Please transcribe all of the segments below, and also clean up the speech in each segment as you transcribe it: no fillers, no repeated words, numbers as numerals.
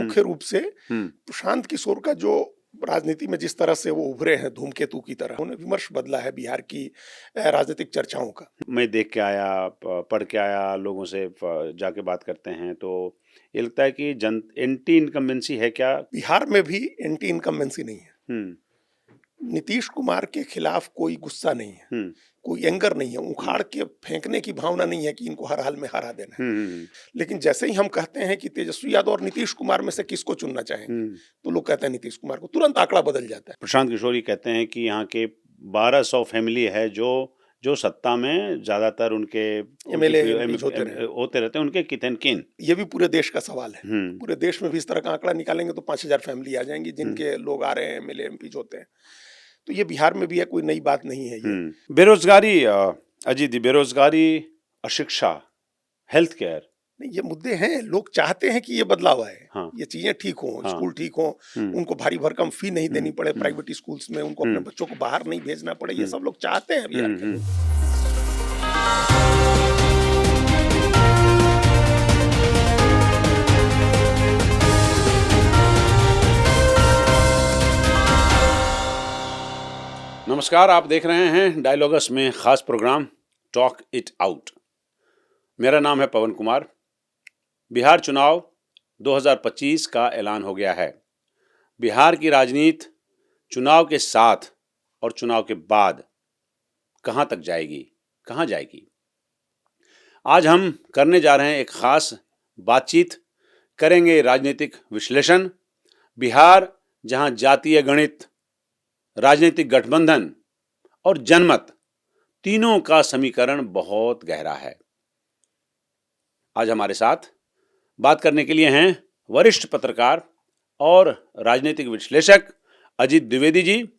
मुख्य रूप से प्रशांत किशोर का जो राजनीति में जिस तरह से वो उभरे हैं धूमकेतु की तरह, उन्हें विमर्श बदला है बिहार की राजनीतिक चर्चाओं का। मैं देख के आया, पढ़ के आया, लोगों से जाके बात करते हैं तो ये लगता है कि एंटी इनकम्बेंसी है क्या? बिहार में भी एंटी इनकम्बेंसी नहीं है। नीतीश कुमार के खिलाफ कोई गुस्सा नहीं है, कोई एंगर नहीं है, उखाड़ के फेंकने की भावना नहीं है कि इनको हर हाल में हरा देना है। लेकिन जैसे ही हम कहते हैं कि तेजस्वी यादव और नीतीश कुमार में से किसको चुनना चाहेंगे, तो लोग कहते हैं नीतीश कुमार को, तुरंत आंकड़ा बदल जाता है। प्रशांत किशोर ये कहते हैं कि यहाँ के 1200 फैमिली है जो सत्ता में ज्यादातर उनके एमएलए होते रहते हैं, उनके कित एंड किन। ये भी पूरे देश का सवाल है। पूरे देश में भी इस तरह का आंकड़ा निकालेंगे तो 5000 फैमिली आ जाएंगी जिनके लोग आ रहे हैं, एमएलए एमपी होते हैं। तो ये बिहार में भी है, कोई नई बात नहीं है ये। बेरोजगारी, अजीत जी, बेरोजगारी, अशिक्षा, हेल्थ केयर, नहीं, ये मुद्दे हैं। लोग चाहते हैं कि ये बदलाव आए। हाँ। ये चीजें ठीक हों, स्कूल ठीक हों, उनको भारी भरकम फी नहीं देनी पड़े प्राइवेट स्कूल्स में, उनको अपने बच्चों को बाहर नहीं भेजना पड़े, ये सब लोग चाहते हैं बिहार के लोग। नमस्कार, आप देख रहे हैं डायलॉगस में खास प्रोग्राम टॉक इट आउट। मेरा नाम है पवन कुमार। बिहार चुनाव 2025 का ऐलान हो गया है। बिहार की राजनीति चुनाव के साथ और चुनाव के बाद कहां तक जाएगी, कहां जाएगी, आज हम करने जा रहे हैं एक खास बातचीत। करेंगे राजनीतिक विश्लेषण। बिहार जहां जातीय गणित, राजनीतिक गठबंधन और जनमत तीनों का समीकरण बहुत गहरा है। आज हमारे साथ बात करने के लिए हैं वरिष्ठ पत्रकार और राजनीतिक विश्लेषक अजीत द्विवेदी जी,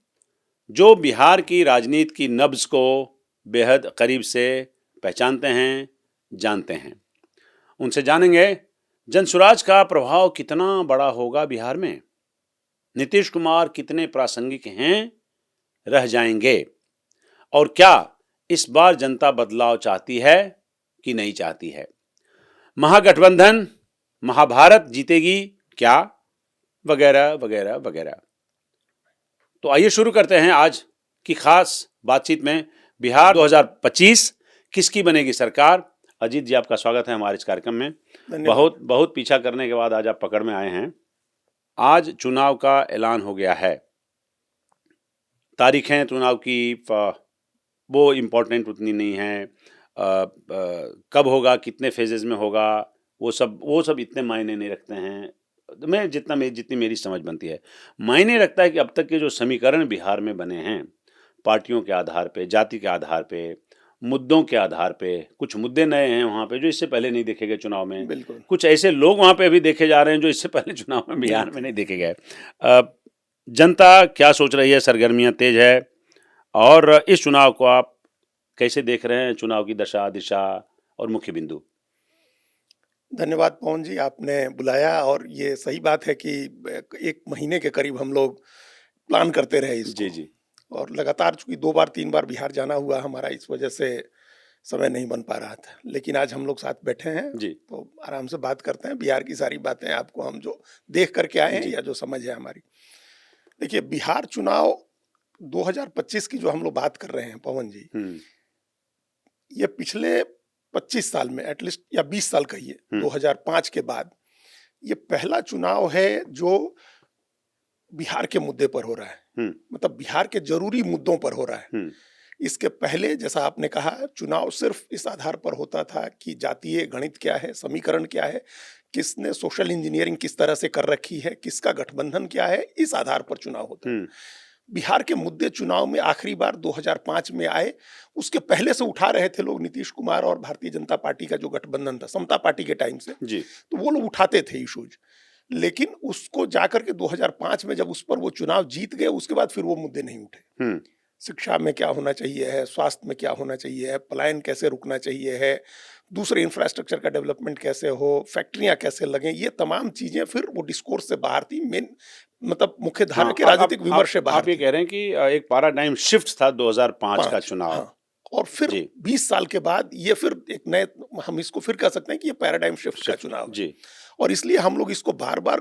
जो बिहार की राजनीति की नब्ज को बेहद करीब से पहचानते हैं, जानते हैं। उनसे जानेंगे जनसुराज का प्रभाव कितना बड़ा होगा बिहार में, नीतीश कुमार कितने प्रासंगिक हैं, रह जाएंगे, और क्या इस बार जनता बदलाव चाहती है कि नहीं चाहती है, महागठबंधन, महाभारत जीतेगी क्या, वगैरह वगैरह वगैरह। तो आइए शुरू करते हैं आज की खास बातचीत में। बिहार 2025 किसकी बनेगी सरकार। अजीत जी, आपका स्वागत है हमारे इस कार्यक्रम में। बहुत पीछा करने के बाद आज आप पकड़ में आए हैं। आज चुनाव का ऐलान हो गया है। तारीखें चुनाव की वो इम्पोर्टेंट उतनी नहीं है। कब होगा, कितने फेजेस में होगा, वो सब इतने मायने नहीं रखते हैं। जितनी मेरी समझ बनती है, मायने रखता है कि अब तक के जो समीकरण बिहार में बने हैं, पार्टियों के आधार पे, जाति के आधार पे, मुद्दों के आधार पे, कुछ मुद्दे नए हैं वहाँ पे जो इससे पहले नहीं देखे गए चुनाव में। कुछ ऐसे लोग वहाँ पे अभी देखे जा रहे हैं जो इससे पहले चुनाव में बिहार में नहीं देखे गए। जनता क्या सोच रही है, सरगर्मियाँ तेज है, और इस चुनाव को आप कैसे देख रहे हैं, चुनाव की दशा, दिशा और मुख्य बिंदु। धन्यवाद पवन जी, आपने बुलाया, और ये सही बात है कि 1 महीने के करीब हम लोग प्लान करते रहे इसको। जी। और लगातार चूंकि 2 बार 3 बार बिहार जाना हुआ हमारा, इस वजह से समय नहीं बन पा रहा था। लेकिन आज हम लोग साथ बैठे हैं जी, तो आराम से बात करते हैं। बिहार की सारी बातें आपको हम जो देख करके आए हैं या जो समझ है हमारी। देखिए, बिहार चुनाव 2025 की जो हम लोग बात कर रहे हैं पवन जी, ये पिछले 25 साल में एटलीस्ट, या 20 साल कहिए, 2005 के बाद ये पहला चुनाव है जो बिहार के मुद्दे पर हो रहा है। मतलब बिहार के जरूरी मुद्दों पर हो रहा है। इसके पहले, जैसा आपने कहा, चुनाव सिर्फ इस आधार पर होता था कि जातीय गणित क्या है, समीकरण क्या है, किसने सोशल इंजीनियरिंग किस तरह से कर रखी है, किसका गठबंधन क्या है, इस आधार पर चुनाव होता है। बिहार के मुद्दे चुनाव में आखिरी बार 2005 में आए। उसके पहले से उठा रहे थे लोग, नीतीश कुमार और भारतीय जनता पार्टी का जो गठबंधन था, समता पार्टी के टाइम से जी, तो वो लोग उठाते थे इशूज। लेकिन उसको जाकर के 2005 में जब उस पर वो चुनाव जीत गए, उसके बाद फिर वो मुद्दे नहीं उठे। शिक्षा में क्या होना चाहिए है, स्वास्थ्य में क्या होना चाहिए है, पलायन कैसे रुकना चाहिए है, दूसरे इंफ्रास्ट्रक्चर का डेवलपमेंट कैसे हो, फैक्ट्रियां कैसे लगें, ये तमाम चीजें फिर वो डिस्कोर्स से बाहर थी। मेन मतलब मुख्य धारा के राजनीतिक विमर्श से बाहर। आप ये कह रहे हैं कि एक पैराडाइम शिफ्ट था 2005 का चुनाव। हाँ। और फिर 20 साल के बाद ये फिर एक नए, हम इसको फिर कह सकते हैं कि ये पैराडाइम शिफ्ट का चुनाव जी। और इसलिए हम लोग इसको बार बार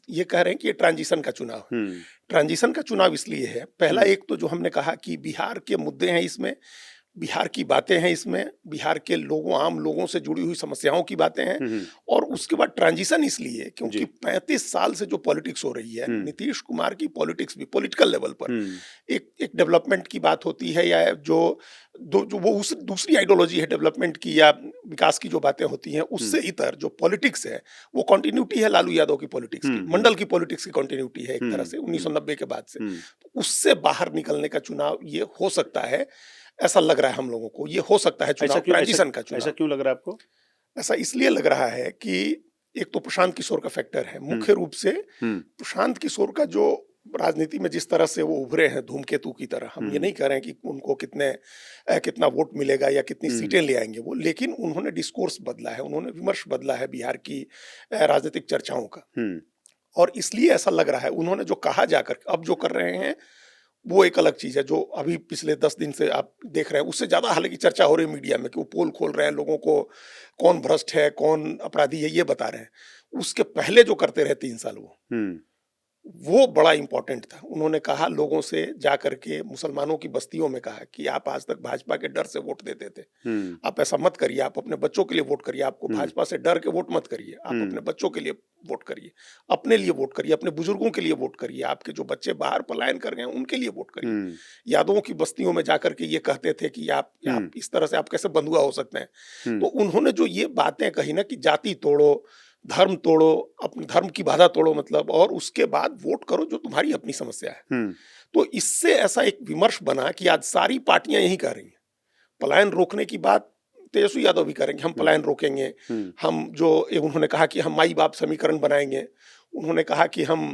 ये कह रहे हैं कि ये ट्रांजिशन का चुनाव है। ट्रांजिशन का चुनाव इसलिए है, पहला एक तो जो हमने कहा कि बिहार के मुद्दे हैं इसमें, बिहार की बातें हैं इसमें, बिहार के लोगों, आम लोगों से जुड़ी हुई समस्याओं की बातें हैं, और उसके बाद ट्रांजिशन इसलिए क्योंकि 35 साल से जो पॉलिटिक्स हो रही है, नीतीश कुमार की पॉलिटिक्स भी पॉलिटिकल लेवल पर एक डेवलपमेंट की बात होती है, या जो वो उस दूसरी आइडियोलॉजी है डेवलपमेंट की या विकास की जो बातें होती हैं, उससे इतर जो पॉलिटिक्स है वो कंटिन्यूटी है लालू यादव की पॉलिटिक्स की, मंडल की पॉलिटिक्स की कंटिन्यूटी है एक तरह से 1990 के बाद से। तो उससे बाहर निकलने का चुनाव ये हो सकता है, ऐसा लग रहा है हम लोगों को, ये हो सकता है चुनाव ट्रांजिशन का चुनाव। ऐसा क्यों लग रहा है आपको? ऐसा इसलिए लग रहा है कि एक तो प्रशांत किशोर का फैक्टर है, मुख्य रूप से प्रशांत किशोर का जो राजनीति में जिस तरह से वो उभरे हैं धूमकेतु की तरह, हम ये नहीं कह रहे हैं कि उनको कितना वोट मिलेगा या कितनी सीटें ले आएंगे वो, लेकिन उन्होंने डिस्कोर्स बदला है, उन्होंने विमर्श बदला है बिहार की राजनीतिक चर्चाओं का, और इसलिए ऐसा लग रहा है उन्होंने जो कहा जाकर अब जो कर रहे हैं वो एक अलग चीज है। जो अभी पिछले 10 दिन से आप देख रहे हैं उससे ज्यादा हालांकि चर्चा हो रही है मीडिया में कि वो पोल खोल रहे हैं, लोगों को कौन भ्रष्ट है कौन अपराधी है ये बता रहे हैं। उसके पहले जो करते रहे 3 साल वो बड़ा इंपॉर्टेंट था। उन्होंने कहा लोगों से जाकर के मुसलमानों की बस्तियों में कहा कि आप आज तक भाजपा के डर से वोट देते थे, आप ऐसा मत करिए, आप अपने बच्चों के लिए वोट करिए, आपको भाजपा से डर के वोट मत करिए, आप अपने बच्चों के लिए वोट करिए, अपने लिए वोट करिए, अपने बुजुर्गों के लिए वोट करिए, आपके जो बच्चे बाहर पलायन कर गए हैं उनके लिए वोट करिए। यादवों की बस्तियों में जाकर के ये कहते थे कि आप इस तरह से आप कैसे बंधुआ हो सकते हैं। तो उन्होंने जो ये बातें कही ना कि जाति तोड़ो, धर्म तोड़ो, अपने धर्म की बाधा तोड़ो, मतलब, और उसके बाद वोट करो जो तुम्हारी अपनी समस्या है। तो इससे ऐसा एक विमर्श बना कि आज सारी पार्टियां यही कह रही हैं। पलायन रोकने की बात तेजस्वी यादव भी करेंगे, हम पलायन रोकेंगे, हम जो उन्होंने कहा कि हम माई बाप समीकरण बनाएंगे, उन्होंने कहा कि हम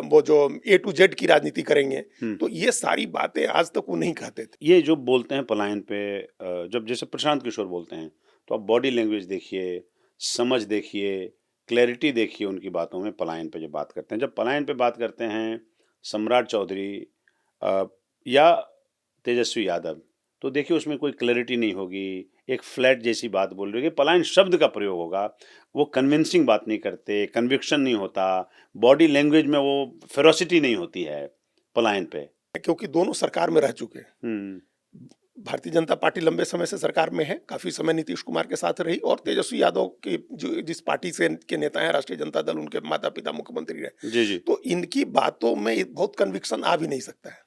वो जो A to Z की राजनीति करेंगे। तो ये सारी बातें आज तक वो नहीं कहते थे। ये जो बोलते हैं पलायन पे, जब जैसे प्रशांत किशोर बोलते हैं तो आप बॉडी लैंग्वेज देखिए, समझ देखिए, क्लैरिटी देखिए उनकी बातों में। पलायन पे जब बात करते हैं, जब पलायन पे बात करते हैं सम्राट चौधरी या तेजस्वी यादव, तो देखिए उसमें कोई क्लैरिटी नहीं होगी, एक फ्लैट जैसी बात बोल रही है। पलायन शब्द का प्रयोग होगा, वो कन्विंसिंग बात नहीं करते, कन्विक्शन नहीं होता, बॉडी लैंग्वेज में वो फेरोसिटी नहीं होती है पलायन पे। क्योंकि दोनों सरकार में रह चुके हैं। भारतीय जनता पार्टी लंबे समय से सरकार में है, काफी समय नीतीश कुमार के साथ रही, और तेजस्वी यादव के जो जिस पार्टी से के नेता हैं राष्ट्रीय जनता दल, उनके माता पिता मुख्यमंत्री रहे। जी। तो इनकी बातों में बहुत कन्विक्शन आ भी नहीं सकता है।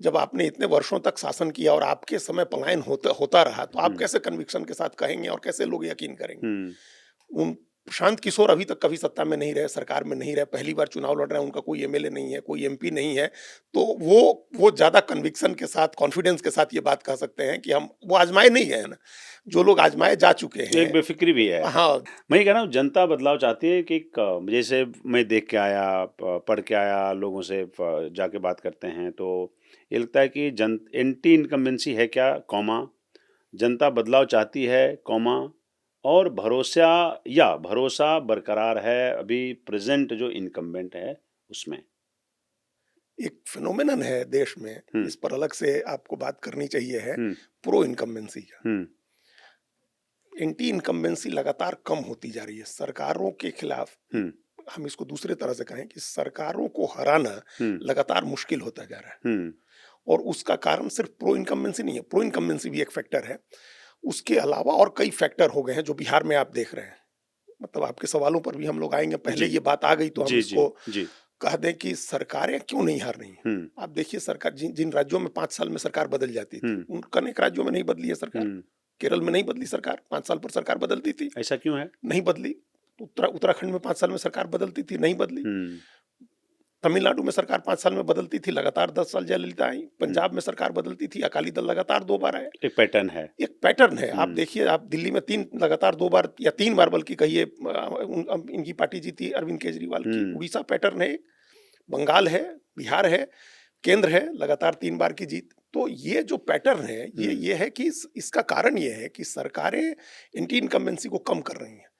जब आपने इतने वर्षों तक शासन किया और आपके समय पलायन होता रहा, तो आप कैसे कन्विक्शन के साथ कहेंगे और कैसे लोग यकीन करेंगे। प्रशांत किशोर अभी तक कभी सत्ता में नहीं रहे, सरकार में नहीं रहे, पहली बार चुनाव लड़ रहे हैं, उनका कोई एमएलए नहीं है, कोई एमपी नहीं है, तो वो ज्यादा कन्विक्शन के साथ, कॉन्फिडेंस के साथ ये बात कह सकते हैं कि हम वो आजमाए नहीं गए ना, जो लोग आजमाए जा चुके हैं। एक बेफिक्री भी है। हाँ, मैं ये कह रहा हूँ जनता बदलाव चाहती है कि जैसे मैं देख के आया, पढ़ के आया, लोगों से जाके बात करते हैं, तो ये लगता है कि एंटी इनकम्बेंसी है क्या, जनता बदलाव चाहती है, और भरोसा बरकरार है अभी प्रेजेंट जो इनकम्बेंट है उसमें। एक फिनोमेनन है देश में, इस पर अलग से आपको बात करनी चाहिए, है प्रो इनकम्बेंसी का। एंटी इनकम्बेंसी लगातार कम होती जा रही है सरकारों के खिलाफ। हम इसको दूसरे तरह से कहें कि सरकारों को हराना लगातार मुश्किल होता जा रहा है, और उसका कारण सिर्फ प्रो इनकम्बेंसी नहीं है, प्रो इनकम्बेंसी भी एक फैक्टर है, उसके अलावा और कई फैक्टर हो गए हैं जो बिहार में आप देख रहे हैं। मतलब आपके सवालों पर भी हम लोग आएंगे, पहले ये बात आ गई तो हम इसको कह दें कि सरकारें क्यों नहीं हार रही हैं। आप देखिए सरकार जिन राज्यों में 5 साल में सरकार बदल जाती थी, उन अनेक राज्यों में नहीं बदली है सरकार। केरल में नहीं बदली सरकार, 5 साल पर सरकार बदलती थी। ऐसा क्यों है? नहीं बदली। उत्तराखंड में 5 साल में सरकार बदलती थी, नहीं बदली। तमिलनाडु में सरकार 5 साल में बदलती थी, लगातार 10 साल जयललिता आई। पंजाब में सरकार बदलती थी, अकाली दल लगातार 2 बार आए। एक पैटर्न है, एक पैटर्न है। आप देखिए, आप दिल्ली में 3 लगातार 2 बार या 3 बार बल्कि कहिए इनकी पार्टी जीती, अरविंद केजरीवाल की। उड़ीसा पैटर्न है, बंगाल है, बिहार है, केंद्र है, लगातार 3 बार की जीत। तो ये जो पैटर्न है, ये है कि इसका कारण ये है कि सरकारें एंटी इनकम्बेंसी को कम कर रही हैं,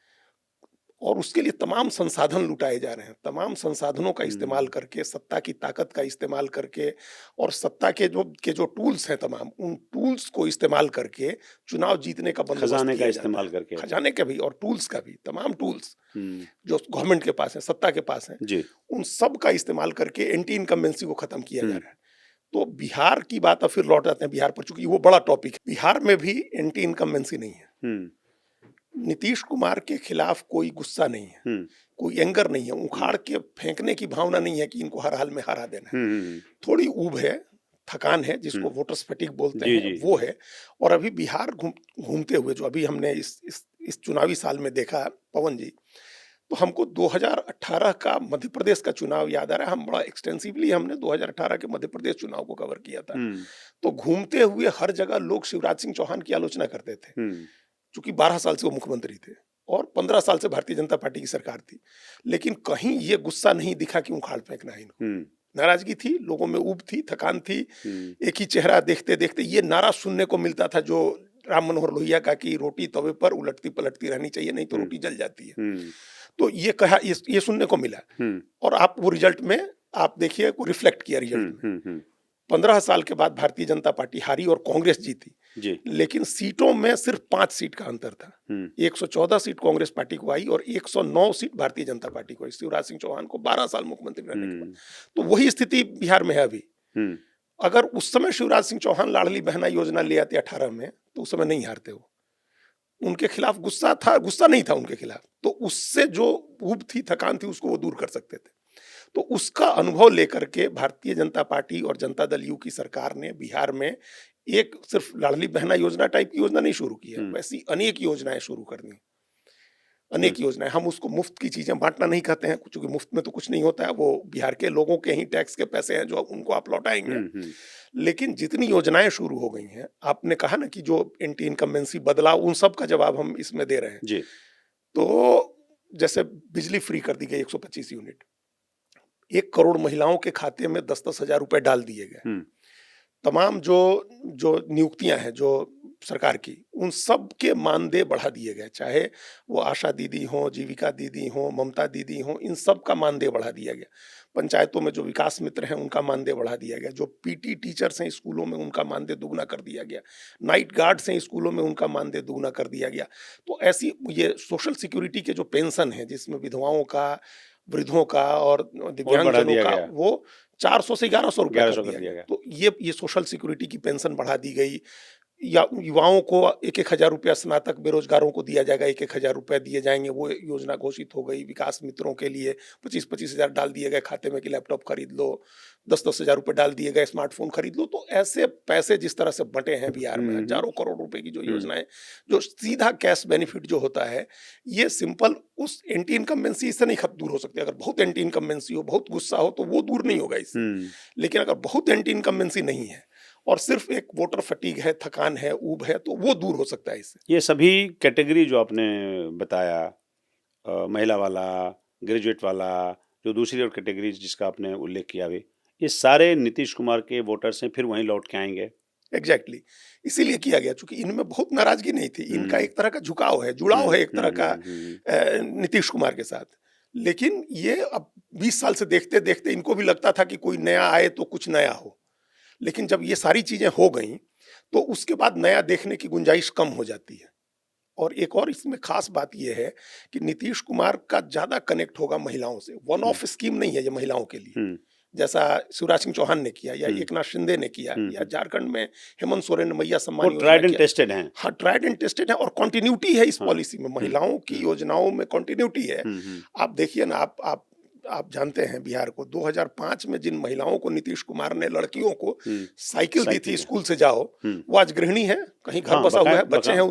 और उसके लिए तमाम संसाधन लुटाए जा रहे हैं, तमाम संसाधनों का इस्तेमाल करके, सत्ता की ताकत का इस्तेमाल करके और सत्ता के जो टूल्स हैं तमाम, उन टूल्स को इस्तेमाल करके चुनाव जीतने का बंदोबस्त खजाने का किया जा रहा इस्तेमाल है। करके। खजाने के भी और टूल्स का भी, तमाम टूल्स जो गवर्नमेंट के पास है, सत्ता के पास है, जी। उन सब का इस्तेमाल करके एंटी इनकम्बेंसी को खत्म किया जा रहा है। तो बिहार की बात अब फिर लौट आते हैं बिहार पर, चूंकि वो बड़ा टॉपिक है। बिहार में भी एंटी इनकम्बेंसी नहीं है। नीतीश कुमार के खिलाफ कोई गुस्सा नहीं है, कोई एंगर नहीं है, उखाड़ के फेंकने की भावना नहीं है कि इनको हर हाल में हरा देना है। थोड़ी ऊब है, थकान है, जिसको वोटर्स फटीग बोलते हैं, वो है। और अभी बिहार घूमते हुए जो अभी हमने इस चुनावी साल में देखा पवन जी, तो हमको 2018 का मध्य प्रदेश का चुनाव याद आ रहा है। हम बड़ा एक्सटेंसिवली हमने 2018 के मध्य प्रदेश चुनाव को कवर किया था। तो घूमते हुए हर जगह लोग शिवराज सिंह चौहान की आलोचना करते थे, क्योंकि 12 साल से वो मुख्यमंत्री थे और 15 साल से भारतीय जनता पार्टी की सरकार थी। लेकिन कहीं ये गुस्सा नहीं दिखा कि उखाड़ फेंकना है इनको। नाराजगी थी, लोगों में ऊब थी, थकान थी। एक ही चेहरा देखते देखते ये नारा सुनने को मिलता था जो राम मनोहर लोहिया का कि रोटी तवे पर उलटती पलटती रहनी चाहिए, नहीं तो रोटी जल जाती है। तो ये कहा, ये सुनने को मिला। और आप वो रिजल्ट में आप देखिए, वो रिफ्लेक्ट किया रिजल्ट में। 15 साल के बाद भारतीय जनता पार्टी हारी और कांग्रेस जीती जी। लेकिन सीटों में सिर्फ 5 सीट का अंतर था। 114 सीट कांग्रेस पार्टी को आई और 109 सीट भारतीय जनता पार्टी को आई, शिवराज सिंह चौहान को 12 साल मुख्यमंत्री रहने के बाद। तो वही स्थिति बिहार में है अभी। अगर उस समय शिवराज सिंह चौहान लाडली बहना योजना ले आते 18 में, तो उस समय नहीं हारते वो। उनके खिलाफ गुस्सा था, गुस्सा नहीं था उनके खिलाफ, तो उससे जो ऊब थी, थकान थी, उसको वो दूर कर सकते थे। तो उसका अनुभव लेकर के भारतीय जनता पार्टी और जनता दल यू की सरकार ने बिहार में एक सिर्फ लाडली बहना योजना टाइप की योजना नहीं शुरू की है, वैसी अनेक योजनाएं शुरू कर दी। अनेक योजनाएं, हम उसको मुफ्त की चीजें बांटना नहीं कहते हैं, क्योंकि मुफ्त में तो कुछ नहीं होता है, वो बिहार के लोगों के ही टैक्स के पैसे हैं जो उनको आप लौटाएंगे। लेकिन जितनी योजनाएं शुरू हो गई हैं, आपने कहा ना कि जो एंटी इनकम्बेंसी बदलाव, उन सब का जवाब हम इसमें दे रहे हैं जी। तो जैसे बिजली फ्री कर दी गई 125 यूनिट, 1 करोड़ महिलाओं के खाते में 10-10 हजार रुपए डाल दिए गए। तमाम जो नियुक्तियां हैं जो सरकार की, उन सब के मानदेय बढ़ा दिए गए, चाहे वो आशा दीदी हो, जीविका दीदी हो, ममता दीदी हो, इन सब का मानदेय बढ़ा दिया गया। पंचायतों में जो विकास मित्र हैं उनका मानदेय बढ़ा दिया गया। जो पीटी टीचर्स हैं स्कूलों में, उनका मानदेय दुगना कर दिया गया। नाइट गार्ड्स हैं स्कूलों में, उनका मानदेय दुगना कर दिया गया। तो ऐसी ये सोशल सिक्योरिटी के जो पेंशन है, जिसमें विधवाओं का, वृद्धों का और दिव्यांगजनों का, वो 400 से 1100 रुपए कर दिया गया। तो ये सोशल सिक्योरिटी की पेंशन बढ़ा दी गई। या युवाओं को 1-1 हजार रुपया, स्नातक बेरोजगारों को दिया जाएगा, 1-1 हजार रुपया दिए जाएंगे, वो योजना घोषित हो गई। विकास मित्रों के लिए 25-25 हजार डाल दिए गए खाते में कि लैपटॉप खरीद लो, 10-10 हजार रुपये डाल दिए गए, स्मार्टफोन खरीद लो। तो ऐसे पैसे जिस तरह से बंटे हैं बिहार में, हजारों करोड़ रुपए की जो योजनाएं, जो सीधा कैश बेनिफिट जो होता है, ये सिंपल उस एंटी इनकम्बेंसी से नहीं दूर हो सकती। अगर बहुत एंटी इनकम्बेंसी हो, बहुत गुस्सा हो, तो वो दूर नहीं होगा इससे। लेकिन अगर बहुत एंटी इनकम्बेंसी नहीं है और सिर्फ एक वोटर फटीग है, थकान है, ऊब है, तो वो दूर हो सकता है इससे। ये सभी कैटेगरी जो आपने बताया, महिला वाला, ग्रेजुएट वाला, जो दूसरी और कैटेगरी जिसका आपने उल्लेख किया भी, ये सारे नीतीश कुमार के वोटर्स हैं, फिर वहीं लौट के आएंगे। एग्जैक्टली, इसीलिए किया गया, क्योंकि इनमें बहुत नाराजगी नहीं थी। इनका एक तरह का झुकाव है, जुड़ाव है एक तरह का नीतीश कुमार के साथ। लेकिन ये अब 20 साल से देखते देखते इनको भी लगता था कि कोई नया आए तो कुछ नया हो। लेकिन जब ये सारी चीजें हो गई, तो उसके बाद नया देखने की गुंजाइश कम हो जाती है। और एक और इसमें खास बात यह है कि नीतीश कुमार का ज्यादा कनेक्ट होगा महिलाओं से। वन ऑफ स्कीम नहीं है ये महिलाओं के लिए, जैसा शिवराज सिंह चौहान ने किया या एकनाथ शिंदे ने किया या झारखंड में हेमंत सोरेन ने मैया Samman Yojana tried and tested है। हाँ, ट्राइड एंड टेस्टेड है और कंटिन्यूटी है इस पॉलिसी में। महिलाओं की योजनाओं में कंटिन्यूटी है। आप देखिए ना, आप जानते हैं बिहार को 2005 में जिन महिलाओं को नीतीश कुमार ने, लड़कियों को साइकिल दी थी स्कूल से जाओ, वो आज गृहिणी है, कहीं घर बसा हुआ है, बच्चे हैं।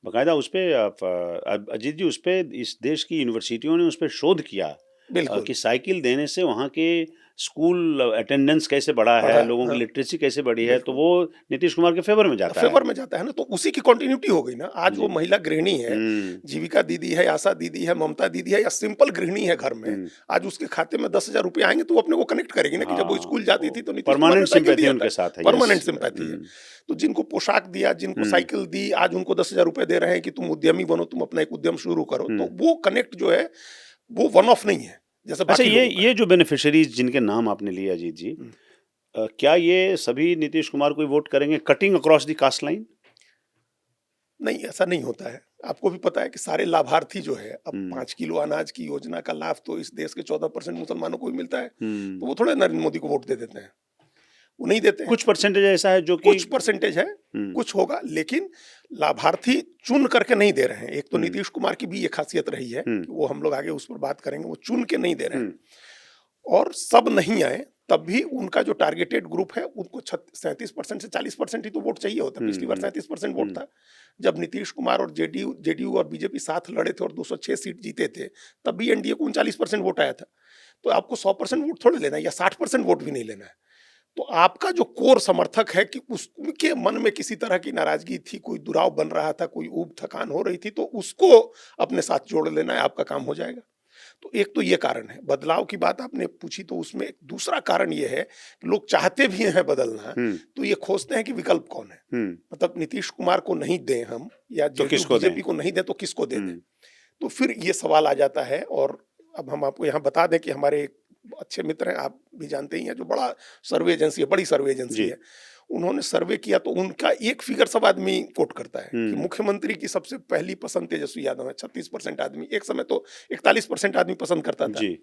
बकायदा उस पे अजीत जी, उस पे इस देश की यूनिवर्सिटियों ने उस पे शोध किया बिल्कुल। कि साइकिल देने से वहाँ के स्कूल अटेंडेंस कैसे बढ़ा है, बढ़ा, लोगों की हाँ, लिटरेसी कैसे बढ़ी है, तो बिल्कुल। वो नीतीश कुमार के फेवर में जाता है। फेवर में जाता है ना, तो उसी की कंटिन्यूटी हो गई ना। आज वो जी। महिला गृहिणी है, जीविका दीदी है, आशा दीदी है, ममता दीदी है, या सिंपल गृहिणी है घर में, हुँ। आज उसके खाते में 10,000 रुपए आएँगे तो वो अपने को कनेक्ट करेगी ना कि जब वो हाँ, स्कूल जाती वो थी तो नीतीश कुमार ने परमानेंट साइकिल सिंपैथी दिया था। उनके साथ है, यस। परमानेंट सिम्पैथी है। तो जिनको पोशाक दिया, जिनको हुँ, साइकिल दी, आज उनको 10,000 रुपए दे रहे हैं कि तुम उद्यमी बनो, तुम अपना एक उद्यम शुरू करो। हुँ। तो वो कनेक्ट जो है, वो वन ऑफ नहीं है, जैसे अच्छा, बाकी ये लोगों का है। ये जो बेनिफिशियरीज़ जिनके नाम आपने लिए अजीत जी, हुँ। क्या ये सभी नीतीश कुमार को ही वोट करेंगे cutting across the caste line? नहीं, ऐसा नहीं होता है। आपको भी पता है कि सारे लाभार्थी जो है, अब हुँ, 5 किलो अनाज की योजना का लाभ तो इस देश के 14% मुसलमानों को भी मिलता है। तो हुँ। वो थोड़े नरेंद्र मोदी को वोट दे देते हैं। वो नहीं देते हैं। कुछ परसेंटेज ऐसा है जो कि कुछ परसेंटेज है, हुँ, कुछ होगा, लेकिन लाभार्थी चुन करके नहीं दे रहे हैं। एक तो हुँ, नीतीश कुमार की भी ये खासियत रही है हुँ, कि वो हम लोग आगे उस पर बात करेंगे, वो चुन के नहीं दे रहे हुँ, हैं। और सब नहीं आए, तब भी उनका जो टारगेटेड ग्रुप है, उनको 37% से 40% ही तो वोट चाहिए होता है। हुँ, पिछली बार हुँ, 37% वोट हुँ, था। जब नीतीश कुमार और जेडीयू जेडीयू और बीजेपी साथ लड़े थे और 206 सीट जीते थे, तब भी एनडीए को 39% वोट आया था। तो आपको 100% वोट थोड़े लेना है, या 60% वोट भी नहीं लेना है। तो आपका जो कोर समर्थक है कि उसके मन में किसी तरह की नाराजगी थी, कोई दुराव बन रहा था, कोई ऊब थकान हो रही थी, तो उसको अपने साथ जोड़ लेना है, आपका काम हो जाएगा। तो एक तो ये कारण है। बदलाव की बात आपने पूछी, तो उसमें एक दूसरा कारण ये है कि लोग चाहते भी हैं बदलना, हुँ, तो ये खोजते हैं कि विकल्प कौन है। हुँ। मतलब नीतीश कुमार को नहीं दें हम, या तो जेडीयू किसको दें? बीजेपी को नहीं दें, तो किसको दे दें? हुँ, तो फिर ये सवाल आ जाता है। और अब हम आपको यहाँ बता दें कि हमारे एक अच्छे मित्र हैं, आप भी जानते ही हैं, जो बड़ा सर्वे एजेंसी है, बड़ी सर्वे एजेंसी जी। है। उन्होंने सर्वे किया तो उनका एक फिगर सब आदमी कोट करता है कि हुँ, मुख्यमंत्री की सबसे पहली पसंद तेजस्वी यादव है। 36% आदमी, एक समय तो 41% आदमी पसंद करता था। जी।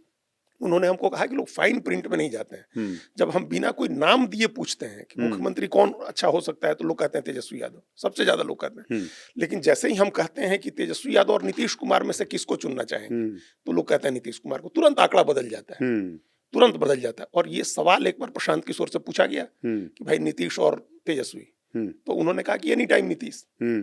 उन्होंने हमको कहा कि लोग फाइन प्रिंट में नहीं जाते हैं। हुँ, जब हम बिना कोई नाम दिए पूछते हैं कि हुँ, मुख्यमंत्री कौन अच्छा हो सकता है, तो लोग कहते हैं तेजस्वी यादव, सबसे ज्यादा लोग कहते हैं। हुँ, लेकिन जैसे ही हम कहते हैं कि तेजस्वी यादव और नीतीश कुमार में से किसको चुनना चाहेंगे, हुँ, तो लोग कहते हैं नीतीश कुमार को। तुरंत आंकड़ा बदल जाता है, हुँ, तुरंत बदल जाता है। और ये सवाल एक बार प्रशांत किशोर से पूछा गया हुँ, कि भाई नीतीश और तेजस्वी, हुँ, तो उन्होंने कहा कि एनी टाइम नीतीश। हुँ,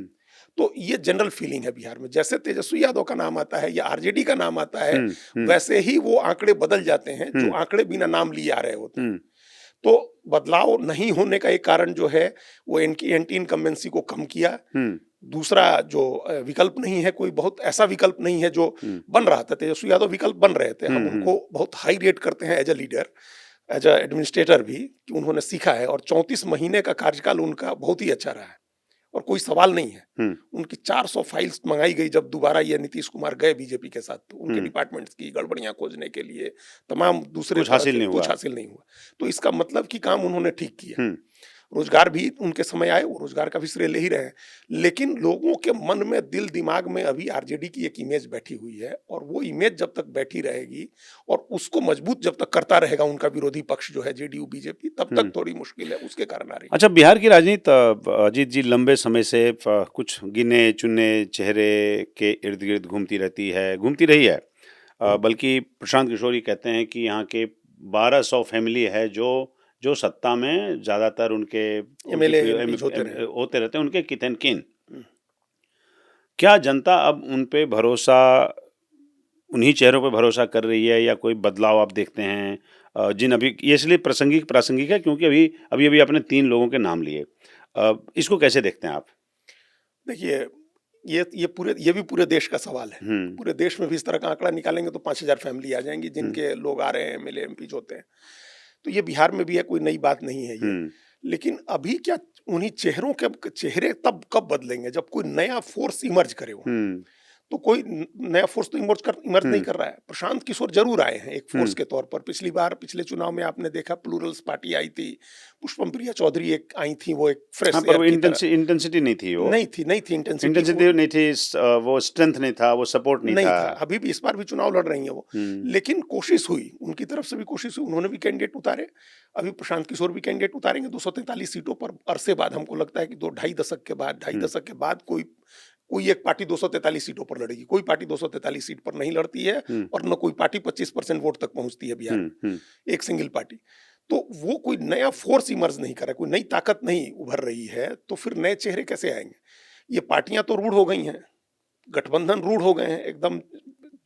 तो ये जनरल फीलिंग है बिहार में, जैसे तेजस्वी यादव का नाम आता है या आरजेडी का नाम आता है, हुँ, हुँ, वैसे ही वो आंकड़े बदल जाते हैं, जो हुँ, आंकड़े बिना नाम लिए आ रहे होते हैं। हुँ, तो बदलाव नहीं होने का एक कारण जो है, वो एंटी एंटी इनकम्बेंसी को कम किया। हुँ, दूसरा जो विकल्प नहीं है, कोई बहुत ऐसा विकल्प नहीं है जो हुँ, बन रहा था। तेजस्वी यादव विकल्प बन रहे थे, हम हुँ, हुँ, उनको बहुत हाई रेट करते हैं as a leader, as a administrator भी, कि उन्होंने सीखा है। और 34 महीने का कार्यकाल उनका बहुत ही अच्छा रहा है, और कोई सवाल नहीं है। हुँ, उनकी 400 फाइल्स मंगाई गई जब दोबारा ये नीतीश कुमार गए बीजेपी के साथ, तो उनके हुँ। डिपार्टमेंट्स की गड़बड़ियां खोजने के लिए, तमाम दूसरे कुछ तरह हासिल के, नहीं कुछ हुआ। हासिल नहीं हुआ। तो इसका मतलब कि काम उन्होंने ठीक किया। हुँ, रोजगार भी उनके समय आए, वो रोजगार का भी श्रेय ले ही रहे हैं। लेकिन लोगों के मन में, दिल दिमाग में अभी आरजेडी की एक इमेज बैठी हुई है, और वो इमेज जब तक बैठी रहेगी और उसको मजबूत जब तक करता रहेगा उनका विरोधी पक्ष जो है जेडीयू बीजेपी, तब हुँ। तक थोड़ी मुश्किल है, उसके कारण आ रही है। अच्छा, बिहार की राजनीति अजीत जी लंबे समय से कुछ गिने-चुने चेहरे के इर्द-गिर्द घूमती रहती है, घूमती रही है। बल्कि प्रशांत किशोर ये कहते हैं कि यहाँ के 1200 फैमिली है जो सत्ता में ज़्यादातर उनके उनकी एमएलए प्रिय एम एमपीज होते एम रहे। होते रहते हैं, उनके कित एंड किन। हम्म। क्या जनता अब उन पे भरोसा उन्हीं चेहरों पे भरोसा कर रही है या कोई बदलाव आप देखते हैं? जिन अभी ये इसलिए प्रासंगिक है क्योंकि अभी-अभी आपने 3 लोगों के नाम लिए। इसको कैसे देखते हैं आप? देखिए, ये भी पूरे देश का सवाल है। हुँ, पूरे देश में भी इस तरह का आंकड़ा निकालेंगे तो 5,000 फैमिली आ जाएंगी हुँ, जिनके लोग आ रहे हैं, एमएलए एमपीज होते हैं। तो ये बिहार में भी है, कोई नई बात नहीं है ये। हुँ, लेकिन अभी क्या, उन्हीं चेहरों के चेहरे तब कब बदलेंगे जब कोई नया फोर्स इमर्ज करे वहाँ। हुँ, तो कोई नया फोर्स तो इमर्ज नहीं हुँ, कर रहा है। प्रशांत किशोर जरूर आए हैं एक फोर्स हुँ। के तौर पर। पिछली बार, पिछले चुनाव में आपने देखा, प्लूरल्स पार्टी आई थी, पुष्पम प्रिया चौधरी एक आई थी, वो एक हाँ, फ्रेश पर एयर वो की तरह। इंटेंसिटी नहीं थी वो। नहीं थी इंटेंसिटी। इंटेंसिटी नहीं थी, वो स्ट्रेंथ नहीं था, वो सपोर्ट नहीं नहीं था। था। अभी भी इस बार भी चुनाव लड़ रही हैं वो। हुँ, लेकिन कोशिश हुई, उनकी तरफ से भी कोशिश हुई, उन्होंने भी कैंडिडेट उतारे। अभी प्रशांत किशोर भी कैंडिडेट उतारेंगे 243 सीटों पर। अरसे बाद हमको लगता है कि 2 ढाई दशक के बाद, ढाई हुँ, दशक के बाद कोई कोई एक पार्टी 243 सीटों पर लड़ेगी। कोई पार्टी 243 सीट पर नहीं लड़ती है, हुँ, और न कोई पार्टी 25% वोट तक पहुंचती है बिहार हुँ, में, हुँ, एक सिंगल पार्टी। तो वो कोई नया फोर्स इमर्ज नहीं कर रहा है, कोई नई ताकत नहीं उभर रही है, तो फिर नए चेहरे कैसे आएंगे? ये पार्टियां तो रूढ़ हो गई हैं, गठबंधन रूढ़ हो गए हैं एकदम,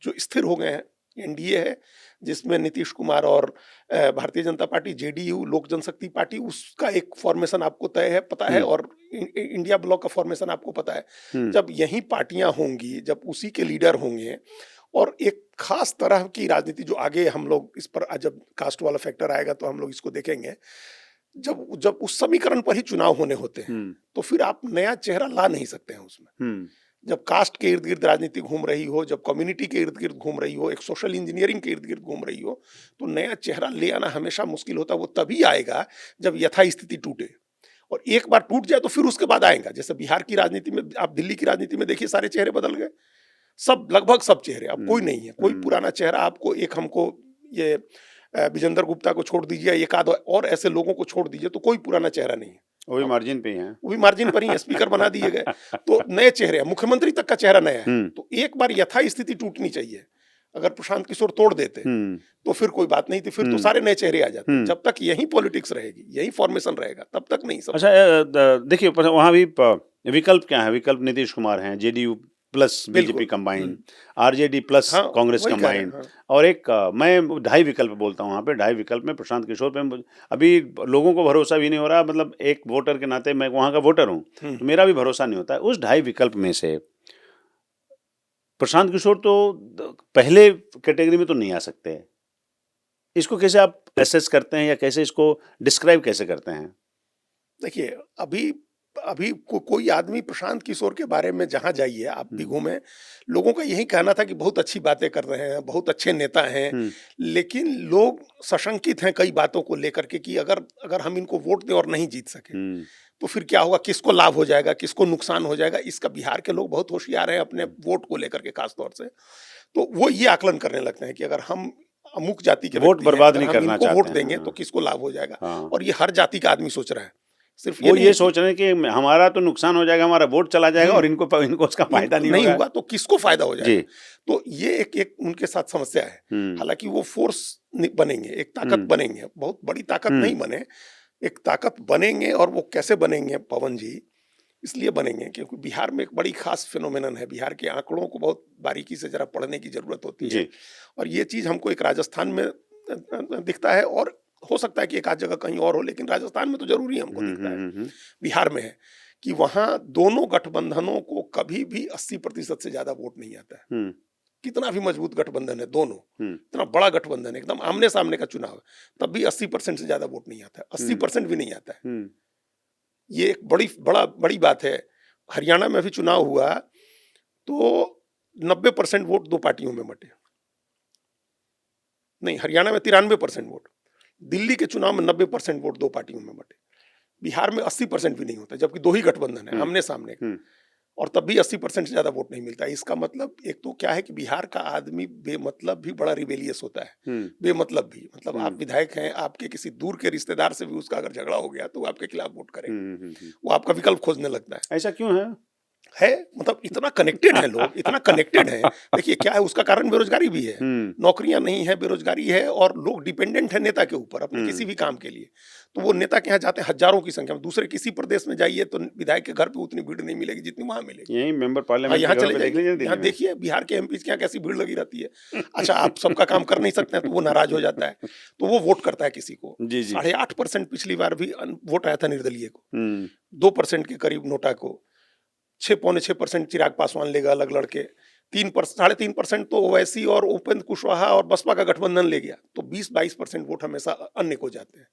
जो स्थिर हो गए हैं। एनडीए है जिसमें नीतीश कुमार और भारतीय जनता पार्टी, जेडीयू, लोक जनशक्ति पार्टी, उसका एक फॉर्मेशन आपको तय है, पता है, और इंडिया ब्लॉक का फॉर्मेशन आपको पता है। जब यही पार्टियां होंगी, जब उसी के लीडर होंगे और एक खास तरह की राजनीति जो आगे हम लोग इस पर, जब कास्ट वाला फैक्टर आएगा तो हम लोग इसको देखेंगे, जब जब उस समीकरण पर ही चुनाव होने होते हैं तो फिर आप नया चेहरा ला नहीं सकते हैं उसमें। जब कास्ट के इर्द गिर्द राजनीति घूम रही हो, जब कम्युनिटी के इर्द गिर्द घूम रही हो, एक सोशल इंजीनियरिंग के इर्द गिर्द घूम रही हो, तो नया चेहरा ले आना हमेशा मुश्किल होता है। वो तभी आएगा जब यथास्थिति टूटे, और एक बार टूट जाए तो फिर उसके बाद आएगा। जैसे बिहार की राजनीति में, आप दिल्ली की राजनीति में देखिए, सारे चेहरे बदल गए, सब, लगभग सब चेहरे, अब कोई नहीं है, कोई पुराना चेहरा आपको, एक हमको ये विजेंद्र गुप्ता को छोड़ दीजिए, एक आध और ऐसे लोगों को छोड़ दीजिए, तो कोई पुराना चेहरा नहीं है। वो भी मार्जिन पे ही हैं, वो भी मार्जिन पर ही स्पीकर बना दिए गए, तो नए चेहरे, मुख्यमंत्री तक का चेहरा नया है। तो एक बार यथास्थिति टूटनी चाहिए। अगर प्रशांत किशोर तोड़ देते तो फिर कोई बात नहीं थी, फिर तो सारे नए चेहरे आ जाते। जब तक यही पॉलिटिक्स रहेगी, यही फॉर्मेशन रहेगा, तब तक नहीं सब। अच्छा, देखिए वहां भी विकल्प क्या है? विकल्प नीतीश कुमार हैं, JDU plus BJP combined, RJD plus Congress combined, और एक मैं 2.5 विकल्प बोलता हूँ वहाँ पे। 2.5 विकल्प में प्रशांत किशोर पे अभी लोगों को भरोसा भी नहीं हो रहा। मतलब एक वोटर के नाते, मैं वहाँ का वोटर हूँ, तो मेरा भी भरोसा नहीं होता है। उस 2.5 विकल्प में से प्रशांत किशोर तो पहले कैटेगरी में तो नहीं आ सकते। इसको कैसे आप एसेस करते हैं, या कैसे इसको डिस्क्राइब कैसे करते हैं? देखिए, अभी कोई आदमी प्रशांत किशोर के बारे में जहां जाइए, आप भी घूमे, लोगों का यही कहना था कि बहुत अच्छी बातें कर रहे हैं, बहुत अच्छे नेता हैं, लेकिन लोग सशंकित हैं कई बातों को लेकर के कि अगर हम इनको वोट दें और नहीं जीत सके तो फिर क्या होगा, किसको लाभ हो जाएगा, किसको नुकसान हो जाएगा। इसका बिहार के लोग बहुत होशियार हैं अपने वोट को लेकर के, खास तौर से। तो वो ये आकलन करने लगते हैं कि अगर हम अमुक जाति के वोट बर्बाद नहीं करना चाहते, वोट देंगे तो किसको लाभ हो जाएगा। और ये हर जाति का आदमी सोच रहा है, सिर्फ ये सोच रहे हैं कि हमारा तो नुकसान हो जाएगा, हमारा वोट चला जाएगा, और इनको उसका फायदा नहीं होगा, तो किसको फायदा हो जाएगा। तो ये एक उनके साथ समस्या है। हालांकि वो फोर्स बनेंगे, एक ताकत बनेंगे, बहुत बड़ी ताकत नहीं बने, एक ताकत बनेंगे। और वो कैसे बनेंगे पवन जी? इसलिए बनेंगे क्योंकि बिहार में एक बड़ी खास फिनोमेनन है। बिहार के आंकड़ों को बहुत बारीकी से जरा पढ़ने की जरूरत होती है, और ये चीज हमको एक राजस्थान में दिखता है, और हो सकता है कि एक आध जगह कहीं और हो, लेकिन राजस्थान में तो जरूरी हमको दिखता है, बिहार में है, कि वहां दोनों गठबंधनों को कभी भी 80% से ज्यादा वोट नहीं आता है। कितना भी मजबूत गठबंधन है दोनों, इतना बड़ा गठबंधन है, एकदम आमने सामने का चुनाव है, तब भी 80% से ज्यादा वोट नहीं आता है, 80% भी नहीं आता है। ये एक बड़ी बात है। हरियाणा में भी चुनाव हुआ तो 90% वोट दो पार्टियों में बटे, नहीं, हरियाणा में 93% वोट, दिल्ली के चुनाव में 90% वोट दो पार्टियों में बटे, बिहार में 80% भी नहीं होता, जबकि दो ही गठबंधन है आमने सामने, और तब भी 80% से ज्यादा वोट नहीं मिलता। इसका मतलब एक तो क्या है कि बिहार का आदमी बेमतलब भी बड़ा रिबेलियस होता है, बेमतलब भी, मतलब आप विधायक हैं, आपके किसी दूर के रिश्तेदार से भी उसका अगर झगड़ा हो गया तो वो आपके खिलाफ वोट करेगा, वो आपका विकल्प खोजने लगता है। ऐसा क्यों है? मतलब इतना कनेक्टेड है लोग, इतना कनेक्टेड है। देखिए क्या है, उसका कारण बेरोजगारी भी है, नौकरियां नहीं है, बेरोजगारी है, और लोग डिपेंडेंट है नेता के ऊपर अपने किसी भी काम के लिए। तो वो नेता के यहाँ जाते हैं हजारों की संख्या में। दूसरे किसी प्रदेश में जाइए तो विधायक के घर पे उतनी भीड़ नहीं मिलेगी जितनी वहां मिलेगी। यही मेंबर पार्लियामेंट यहाँ चले जाइए, यहाँ देखिए बिहार के एमपी के यहाँ कैसी भीड़ लगी रहती है। अच्छा, आप सबका काम कर नहीं सकते हैं तो वो नाराज हो जाता है, तो वो वोट करता है किसी को। 8.5% पिछली बार भी वोट आया था निर्दलीय को, 2% के करीब नोटा को, 6.6% चिराग पासवान लेगा अलग लड़के, 3.5% तो ओवैसी और उपेंद्र कुशवाहा और बसपा का गठबंधन ले गया। तो 20-22% वोट हमेशा अन्य को जाते हैं।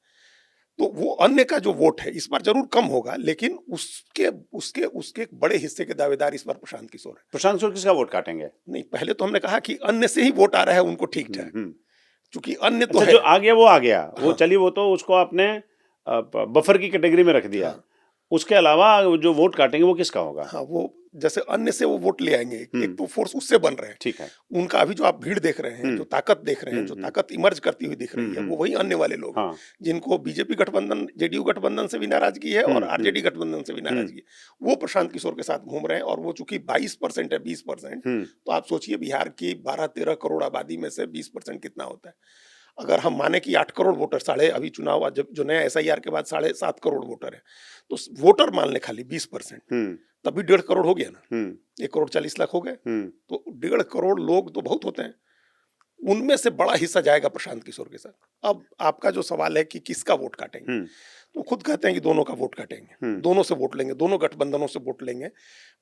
तो वो अन्य का जो वोट है इस बार जरूर कम होगा, लेकिन उसके बड़े हिस्से के दावेदार इस बार प्रशांत किशोर है। प्रशांत किशोर किसका वोट काटेंगे? नहीं, पहले तो हमने कहा कि अन्य से ही वोट आ रहा है उनको, ठीक ठाक, क्योंकि अन्य तो है, जो आ गया वो आ गया, वो चलिए, वो तो उसको आपने बफर की कैटेगरी में रख दिया। उसके अलावा जो वोट काटेंगे वो किसका होगा? हाँ, वो जैसे अन्य से वो वोट ले आएंगे, एक तो फोर्स उससे बन रहे हैं, ठीक है। उनका अभी जो आप भीड़ देख रहे हैं, जो ताकत देख रहे हैं, जो ताकत इमर्ज करती हुई दिख रही है, वो वही अन्य वाले लोग, जिनको बीजेपी गठबंधन, जेडीयू गठबंधन से भी नाराजगी है और आरजेडी गठबंधन से भी नाराजगी है, वो प्रशांत किशोर के साथ घूम रहे हैं। और वो चूंकि 22% है, 20%, तो आप सोचिए बिहार की 12-13 करोड़ आबादी में से 20% कितना होता है। अगर हम माने कि 8 करोड़ वोटर, अभी चुनाव जब जो नया SIR के बाद 7.5 करोड़ वोटर है, तो वोटर मान ले खाली 20%, तभी 1.5 करोड़ हो गया ना, 1 करोड़ 40 लाख हो गए, तो 1.5 करोड़ लोग तो बहुत होते हैं। उनमें से बड़ा हिस्सा जाएगा प्रशांत किशोर के साथ। अब आपका जो सवाल है कि किसका वोट काटेंगे, तो खुद कहते हैं कि दोनों का वोट काटेंगे, दोनों से वोट लेंगे, दोनों गठबंधनों से वोट लेंगे।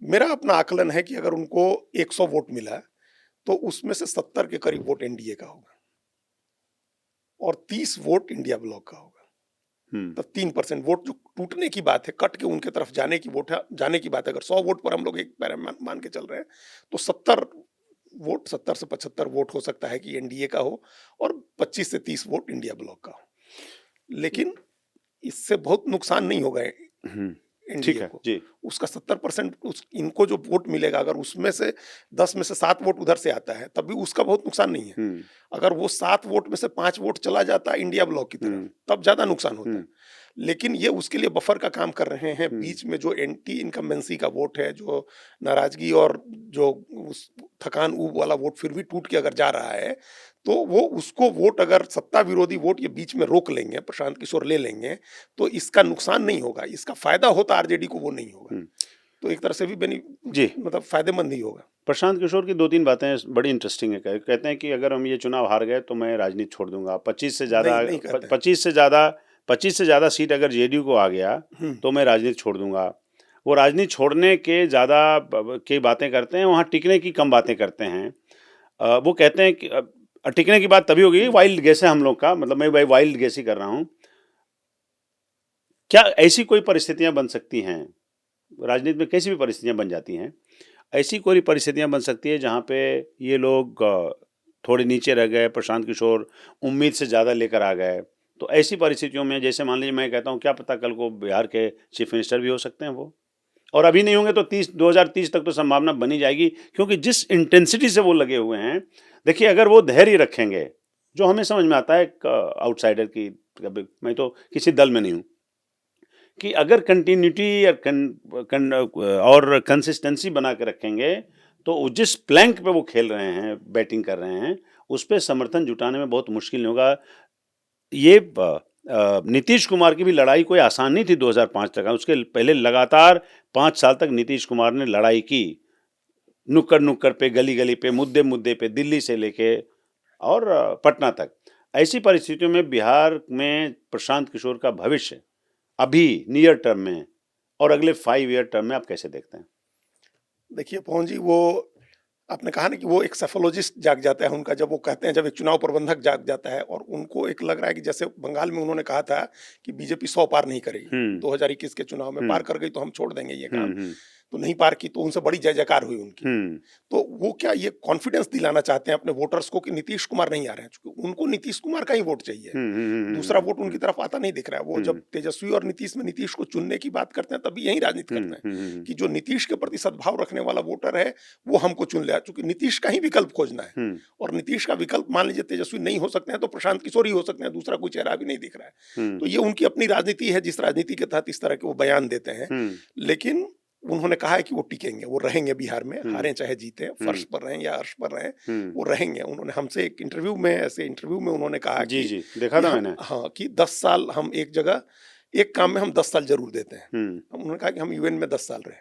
मेरा अपना आकलन है कि अगर उनको 100 वोट मिला तो उसमें से 70 के करीब वोट एनडीए का होगा और 30 वोट इंडिया ब्लॉक का होगा। तो 3% वोट जो टूटने की बात है, कट के उनके तरफ जाने की वोट है, जाने की बात है। अगर 100 वोट पर हम लोग एक मान के चल रहे हैं तो 70 से 75 वोट हो सकता है कि एनडीए का हो और 25 से 30 वोट इंडिया ब्लॉक का हो। लेकिन इससे बहुत नुकसान नहीं होगा एनडीए को जी। उसका 70% इनको जो वोट मिलेगा, अगर उसमें से 10 में से 7 वोट उधर से आता है तब भी उसका बहुत नुकसान नहीं है। अगर वो 7 वोट में से 5 वोट चला जाता है इंडिया ब्लॉक की तरफ तब ज्यादा नुकसान होता है। लेकिन ये उसके लिए बफर का काम कर रहे हैं। बीच में जो एंटी इनकम्बेंसी का वोट है, जो नाराजगी और जो थकान ऊब वाला वोट फिर भी टूट के अगर जा रहा है तो वो उसको वोट, अगर सत्ता विरोधी वोट ये बीच में रोक लेंगे, प्रशांत किशोर ले लेंगे तो इसका नुकसान नहीं होगा, इसका फायदा होता आरजेडी को, वो नहीं होगा। तो एक तरह से भी जी मतलब फायदेमंद ही होगा। प्रशांत किशोर की 2-3 बातें बड़ी इंटरेस्टिंग है। कहते हैं कि अगर हम ये चुनाव हार गए तो मैं राजनीति छोड़ दूंगा। 25 से ज्यादा सीट अगर जेडीयू को आ गया तो मैं राजनीति छोड़ दूंगा। वो राजनीति छोड़ने के ज्यादा की बातें करते हैं, वहां टिकने की कम बातें करते हैं। वो कहते हैं कि टिकने की बात तभी होगी, वाइल्ड गेस है हम लोग का, मतलब मैं वाइल्ड गेस ही कर रहा हूं। क्या ऐसी कोई परिस्थितियां बन सकती हैं, राजनीति में कैसी भी परिस्थितियां बन जाती हैं, ऐसी कोई परिस्थितियां बन सकती है जहां पे ये लोग थोड़े नीचे रह गए, प्रशांत किशोर उम्मीद से ज़्यादा लेकर आ गए, तो ऐसी परिस्थितियों में जैसे मान लीजिए मैं कहता हूं क्या पता कल को बिहार के चीफ मिनिस्टर भी हो सकते हैं वो, और अभी नहीं होंगे तो 2030 तक तो संभावना बनी जाएगी, क्योंकि जिस इंटेंसिटी से वो लगे हुए हैं। देखिए अगर वो धैर्य रखेंगे, जो हमें समझ में आता है आउटसाइडर की, मैं तो किसी दल में नहीं हूं, कि अगर कंटिन्यूटी और कंसिस्टेंसी बना के रखेंगे तो जिस प्लैंक पे वो खेल रहे हैं, बैटिंग कर रहे हैं, उस पर समर्थन जुटाने में बहुत मुश्किल नहीं होगा। ये नीतीश कुमार की भी लड़ाई कोई आसान नहीं थी 2005 तक। उसके पहले लगातार 5 साल तक नीतीश कुमार ने लड़ाई की, नुक्कड़ नुक्कड़ पे, गली गली पे, मुद्दे मुद्दे पे, दिल्ली से लेके और पटना तक। ऐसी परिस्थितियों में बिहार में प्रशांत किशोर का भविष्य अभी नियर टर्म में और अगले 5 ईयर टर्म में आप कैसे देखते हैं? देखिए पवन जी, वो आपने कहा ना कि वो एक सेफोलॉजिस्ट जाग जाता है उनका, जब वो कहते हैं, जब एक चुनाव प्रबंधक जाग जाता है और उनको एक लग रहा है कि जैसे बंगाल में उन्होंने कहा था कि बीजेपी 100 पार नहीं करेगी, 2021 के चुनाव में पार कर गई तो हम छोड़ देंगे ये काम, तो नहीं पार की तो उनसे बड़ी जय जयकार हुई उनकी। तो वो क्या ये कॉन्फिडेंस दिलाना चाहते हैं अपने वोटर्स को कि नीतीश कुमार नहीं आ रहे हैं, क्योंकि उनको नीतीश कुमार का ही वोट चाहिए, दूसरा वोट उनकी तरफ आता नहीं दिख रहा है। वो जब तेजस्वी और नीतीश में नीतीश को चुनने की बात करते हैं तभी यही राजनीति करते हैं कि जो नीतीश के प्रति सद्भाव रखने वाला वोटर है वो हमको चुन ले, क्योंकि नीतीश का ही विकल्प खोजना है। और नीतीश का विकल्प मान लीजिए तेजस्वी नहीं हो सकते हैं तो प्रशांत किशोर ही हो सकते हैं, दूसरा कोई चेहरा भी नहीं दिख रहा है। तो ये उनकी अपनी राजनीति है, जिस राजनीति के तहत इस तरह के वो बयान देते हैं। लेकिन उन्होंने कहा है कि वो टिकेंगे, वो रहेंगे बिहार में, हारें चाहे जीते, फर्श पर रहें या अर्श पर रहें, वो रहेंगे। उन्होंने हमसे एक इंटरव्यू में उन्होंने कहा जी, जी, देखा था मैंने, हाँ, कि 10 साल हम एक जगह एक काम में हम 10 साल जरूर देते हैं। उन्होंने कहा कि हम यूएन में 10 साल रहे,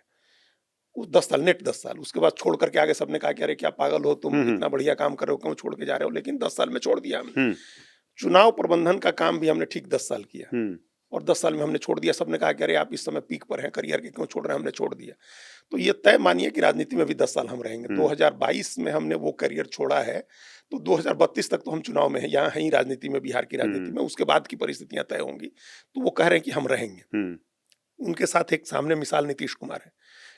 उस 10 साल नेट 10 साल, उसके बाद छोड़ करके आगे सबने कहा कि अरे क्या पागल हो तुम, इतना बढ़िया काम कर रहे हो, क्यों छोड़ के जा रहे हो। लेकिन 10 साल में छोड़ दिया हमने। चुनाव प्रबंधन का काम भी हमने ठीक 10 साल किया और 10 साल में हमने छोड़ दिया। सबने कहा कि अरे आप इस समय पीक पर हैं करियर के, क्यों छोड़ रहे हैं, हमने छोड़ दिया। तो ये तय मानिए कि राजनीति में भी 10 साल हम रहेंगे। 2022 में हमने वो करियर छोड़ा है तो 2032 तक तो हम चुनाव में हैं, यहाँ हैं राजनीति में, बिहार की राजनीति में। उसके बाद की परिस्थितियां तय होंगी। तो वो कह रहे हैं कि हम रहेंगे। उनके साथ एक सामने मिसाल नीतीश कुमार है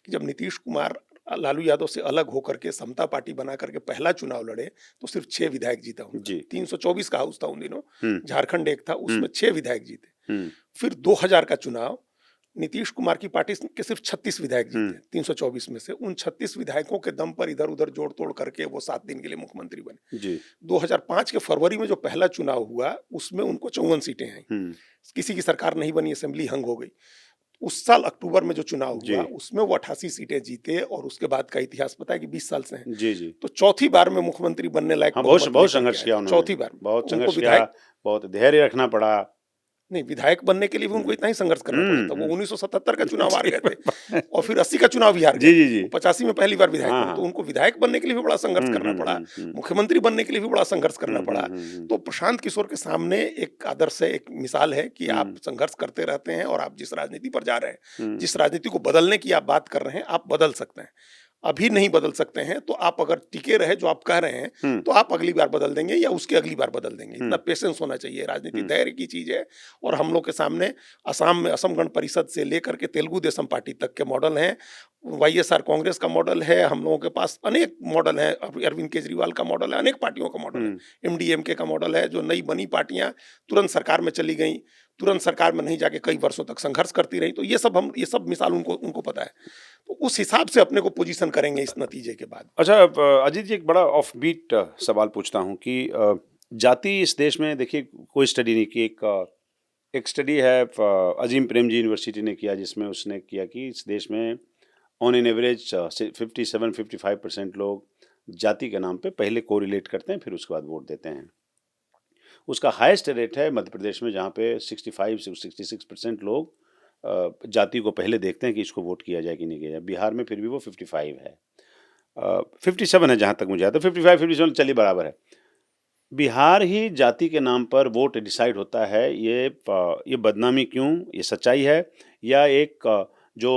कि जब नीतीश कुमार लालू यादव से अलग होकर के समता पार्टी बना करके पहला चुनाव लड़े तो सिर्फ 6 विधायक जीता उनका। 324 का हाउस था उन दिनों, झारखंड एक था, उसमें 6 विधायक जीते। फिर 2000 का चुनाव, नीतीश कुमार की पार्टी के सिर्फ 36 विधायक जीते 324 में से। उन 36 विधायकों के दम पर इधर उधर जोड़ तोड़ करके वो 7 दिन के लिए मुख्यमंत्री बने। 2005 के फरवरी में जो पहला चुनाव हुआ उसमें उनको 54 सीटें आई, किसी की सरकार नहीं बनी, असेंबली हंग हो गई। उस साल अक्टूबर में जो चुनाव हुआ उसमें वो 88 सीटें जीते और उसके बाद का इतिहास पता है कि 20 साल से हैं। जी जी। तो चौथी बार में मुख्यमंत्री बनने लायक बहुत संघर्ष किया उन्होंने, चौथी बार बहुत संघर्ष किया, बहुत धैर्य रखना पड़ा। नहीं, विधायक बनने के लिए भी उनको इतना ही संघर्ष करना पड़ा था। वो 1977 का चुनाव हार गए थे और फिर 80 का चुनाव भी हार गए। जी, जी। 85 में पहली बार विधायक बने, हाँ। तो उनको विधायक बनने के लिए भी बड़ा संघर्ष करना पड़ा, मुख्यमंत्री बनने के लिए भी बड़ा संघर्ष करना पड़ा। तो प्रशांत किशोर के सामने एक आदर्श है, एक मिसाल है कि आप संघर्ष करते रहते हैं और आप जिस राजनीति पर जा रहे हैं, जिस राजनीति को बदलने की आप बात कर रहे हैं, आप बदल सकते हैं। अभी नहीं बदल सकते हैं तो आप अगर टिके रहे जो आप कह रहे हैं, तो आप अगली बार बदल देंगे या उसके अगली बार बदल देंगे। इतना पेशेंस होना चाहिए। राजनीति धैर्य की चीज है और हम लोग के सामने असम में असम गण परिषद से लेकर के तेलुगु देशम पार्टी तक के मॉडल हैं। वाईएसआर कांग्रेस का मॉडल है, हम लोगों के पास अनेक मॉडल है, अरविंद केजरीवाल का मॉडल है, अनेक पार्टियों का मॉडल है, एमडीएमके का मॉडल है। जो नई बनी पार्टियां तुरंत सरकार में चली गई, तुरंत सरकार में नहीं जाके कई वर्षों तक संघर्ष करती रही। तो ये सब मिसाल उनको पता है। तो उस हिसाब से अपने को पोजीशन करेंगे इस नतीजे के बाद। अच्छा अजीत जी, एक बड़ा ऑफ बीट सवाल पूछता हूँ कि जाति इस देश में, देखिए कोई स्टडी नहीं की, एक स्टडी है अजीम प्रेमजी यूनिवर्सिटी ने किया, जिसमें उसने किया कि इस देश में ऑन एन एवरेज 57-55% लोग जाति के नाम पे पहले कोरिलेट करते हैं, फिर उसके बाद वोट देते हैं। उसका हाईएस्ट रेट है मध्य प्रदेश में, जहाँ पे 65 से 66% लोग जाति को पहले देखते हैं कि इसको वोट किया जाए कि नहीं किया जाए। बिहार में फिर भी वो 55 है, 57 है जहाँ तक मुझे आता है, 55-57 चलिए बराबर है। बिहार ही जाति के नाम पर वोट डिसाइड होता है, ये बदनामी क्यों, ये सच्चाई है या एक जो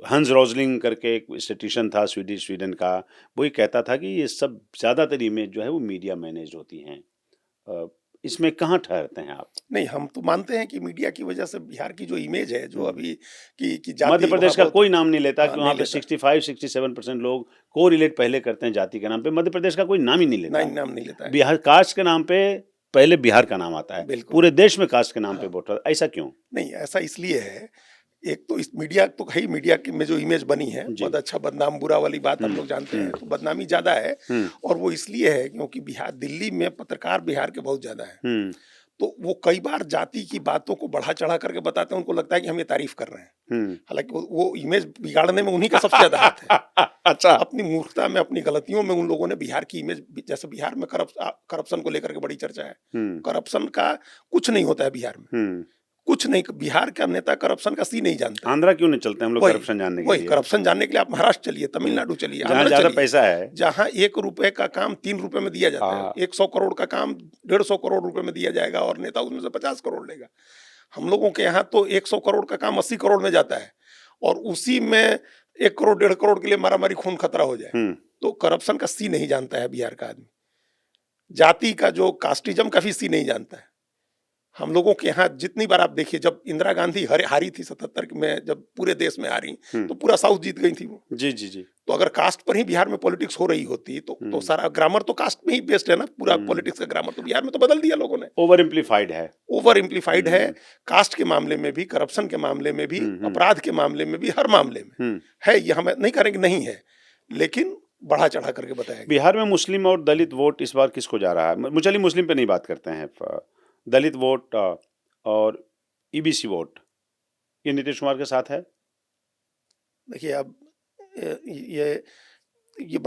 हंस रोजलिंग करके एक स्टैटिस्टिशियन था स्वीडन का, वही कहता था कि ये सब ज़्यादातर इमेज जो है वो मीडिया मैनेज होती हैं। इसमें कहाँ ठहरते हैं आप? नहीं, हम तो मानते हैं कि मीडिया की वजह से बिहार की जो इमेज है, जो अभी की जाति, मध्य प्रदेश का कोई नाम नहीं लेता कि वहाँ पे 65-67% लोग कोरिलेट पहले करते हैं जाति के नाम पे। मध्य प्रदेश का कोई नाम ही नहीं लेता। नहीं, नाम नहीं लेता है। बिहार कास्ट के नाम पे पहले बिहार का नाम आता है, पूरे देश में कास्ट के नाम पे वोट होता है। ऐसा क्यों? नहीं, ऐसा इसलिए है, एक तो इस मीडिया तो है ही, मीडिया में जो इमेज बनी है, बहुत अच्छा बदनाम बुरा वाली बात हम लोग जानते हैं, तो बदनामी ज्यादा है। और वो इसलिए है क्योंकि बिहार, दिल्ली में पत्रकार बिहार के बहुत ज्यादा है, तो वो कई बार जाति की बातों को बढ़ा चढ़ा करके बताते हैं। उनको लगता है कि हम ये तारीफ कर रहे हैं, हालांकि वो इमेज बिगाड़ने में उन्हीं का सबसे ज्यादा हाथ है। अच्छा, अपनी मूर्खता में, अपनी गलतियों में उन लोगों ने बिहार की इमेज, जैसे बिहार में करप्शन को लेकर के बड़ी चर्चा है, करप्शन का कुछ नहीं होता है बिहार में, कुछ नहीं। बिहार का नेता करप्शन का सी नहीं जानता। आंध्रा क्यों नहीं चलते हम लोग करप्शन जानने के लिए? करप्शन जानने के लिए आप महाराष्ट्र चलिए, तमिलनाडु चलिए, जहाँ ज्यादा पैसा है, जहाँ 1 रुपए का काम 3 रुपए में दिया जाता है, 100 करोड़ का काम 150 करोड़ रुपए में दिया जाएगा और नेता उसमें से 50 करोड़ लेगा। हम लोगों के यहाँ तो 100 करोड़ का काम 80 करोड़ में जाता है और उसी में 1 करोड़ 1.5 करोड़ के लिए मारामारी, खून खतरा हो जाए। तो करप्शन का सी नहीं जानता है बिहार का आदमी। जाति का जो कास्टिज्म का भी सी नहीं जानता है। हम लोगों के यहाँ जितनी बार आप देखिए, जब इंदिरा गांधी हारी थी 77 में, जब पूरे देश में हारी, तो पूरा साउथ जीत गई थी वो। जी। तो अगर कास्ट पर ही बिहार में पॉलिटिक्स हो रही होती तो सारा ग्रामर तो कास्ट में ही बेस्ड है ना, पूरा पॉलिटिक्स का ग्रामर तो बिहार में तो बदल दिया लोगों ने। ओवर इम्प्लीफाइड है कास्ट के मामले में भी, करप्शन के मामले में भी, अपराध के मामले में भी, हर मामले में है। ये हम नहीं करेंगे नहीं है, लेकिन बढ़ा चढ़ा करके बताया। बिहार में मुस्लिम और दलित वोट इस बार किसको जा रहा है? चलिए मुस्लिम पे नहीं बात करते हैं, दलित वोट और ईबीसी वोट, ये नीतीश कुमार के साथ है। देखिए, अब ये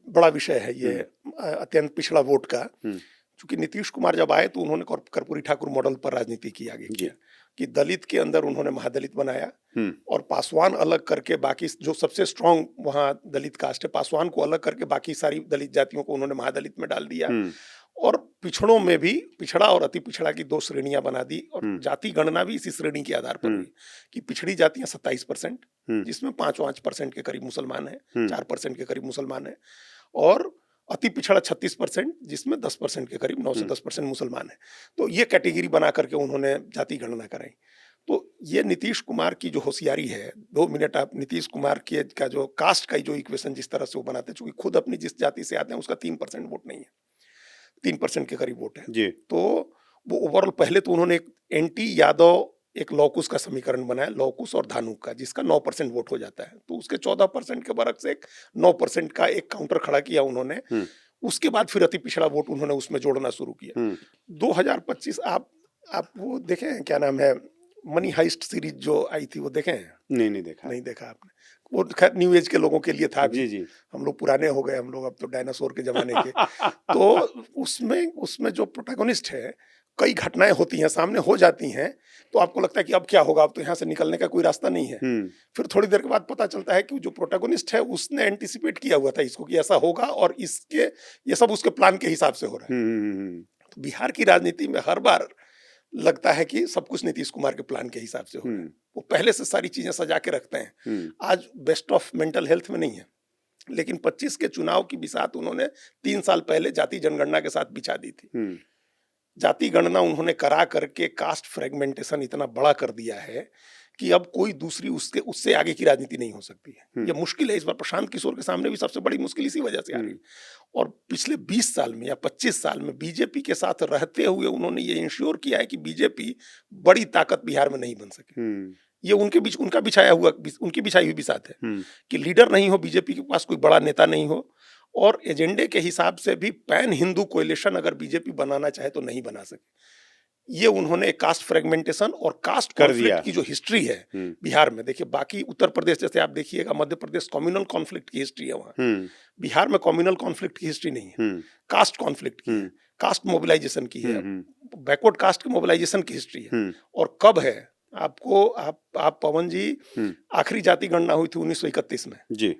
बड़ा विषय है, ये अत्यंत पिछड़ा वोट का। क्योंकि नीतीश कुमार जब आए तो उन्होंने कर्पूरी ठाकुर मॉडल पर राजनीति की, आगे किया कि दलित के अंदर उन्होंने महादलित बनाया और पासवान अलग करके, बाकी जो सबसे स्ट्रांग वहाँ दलित कास्ट है, पासवान को अलग करके बाकी सारी दलित जातियों को उन्होंने महादलित में डाल दिया। और पिछड़ों में भी पिछड़ा और अति पिछड़ा की 2 श्रेणियां बना दी और जाति गणना भी इसी श्रेणी के आधार पर हुई कि पिछड़ी जातियां 27%, जिसमें 5% के करीब मुसलमान है, 4% के करीब मुसलमान है, और अति पिछड़ा 36%, जिसमें 10% के करीब 9 से 10% मुसलमान है। तो ये कैटेगरी बना करके उन्होंने जाति गणना कराई। तो ये नीतीश कुमार की जो होशियारी है, 2 मिनट आप नीतीश कुमार का जो कास्ट का जो इक्वेशन जिस तरह से वो बनाते हैं, चूंकि खुद अपनी जिस जाति से आते हैं उसका 3% वोट नहीं है, 3% के करीब वोट है जी। तो वो ओवरऑल, पहले तो उन्होंने एक एंटी यादव एक लौकुश का समीकरण बनाया, लौकुश और धानुक का, जिसका 9% वोट हो जाता है। तो उसके 14% के बरक से एक 9% का एक काउंटर खड़ा किया उन्होंने। उसके बाद फिर अति पिछड़ा वोट उन्होंने उसमें जोड़ना शुरू किया। 2025 आप वो देखें, क्या नाम है, मनी हाइस्ट सीरीज जो आई थी, वो देखें? नहीं देखा। नहीं देखा आपने? वो खैर न्यू एज के लोगों के लिए था भी। जी जी। हम लोग पुराने हो गए, हम लोग अब तो डायनासोर के जमाने के। तो उसमें जो प्रोटैगनिस्ट है, कई घटनाएं होती हैं, सामने हो जाती हैं, तो आपको लगता है कि अब क्या होगा, अब तो यहाँ से निकलने का कोई रास्ता नहीं है। फिर थोड़ी देर के बाद पता चलता है कि जो प्रोटैगनिस्ट है उसने एंटिसिपेट किया हुआ था इसको कि ऐसा होगा, और ये सब उसके प्लान के हिसाब से हो रहा है। तो बिहार की राजनीति में हर बार लगता है कि सब कुछ नीतीश कुमार के प्लान के हिसाब से हो रहा है। वो पहले से सारी चीजें सजा के रखते हैं। आज बेस्ट ऑफ मेंटल हेल्थ में नहीं है, लेकिन 25 के चुनाव की बिसात उन्होंने 3 साल पहले जाति जनगणना के साथ बिछा दी थी। जाति गणना उन्होंने करा करके कास्ट फ्रेगमेंटेशन इतना बड़ा कर दिया है कि अब कोई दूसरी उससे आगे की राजनीति नहीं हो सकती है। ये मुश्किल है। इस बार प्रशांत किशोर के सामने भी सबसे बड़ी मुश्किल इसी वजह से आ रही है। और पिछले 20 साल में या 25 साल में बीजेपी के साथ रहते हुए उन्होंने ये इंश्योर किया है कि बीजेपी बड़ी ताकत बिहार में नहीं बन सके। ये उनकी बिछाई हुई बिसात है कि लीडर नहीं हो, बीजेपी के पास कोई बड़ा नेता नहीं हो, और एजेंडे के हिसाब से भी पैन हिंदू कोएलिशन अगर बीजेपी बनाना चाहे तो नहीं बना सके। ये उन्होंने कास्ट फ्रेगमेंटेशन और कास्ट कॉन्फ्लिक्ट की जो हिस्ट्री है बिहार में, देखिए बाकी उत्तर प्रदेश जैसे आप देखिएगा, मध्य प्रदेश कम्युनल कॉन्फ्लिक्ट की हिस्ट्री है वहाँ। बिहार में कम्युनल कॉन्फ्लिक्ट की हिस्ट्री नहीं है, कास्ट कॉन्फ्लिक्ट की है, कास्ट मोबिलाइजेशन की है, बैकवर्ड कास्ट के मोबिलाइजेशन की हिस्ट्री है। और कब है आपको आप पवन जी, आखिरी जाति गणना हुई थी 1931 में जी।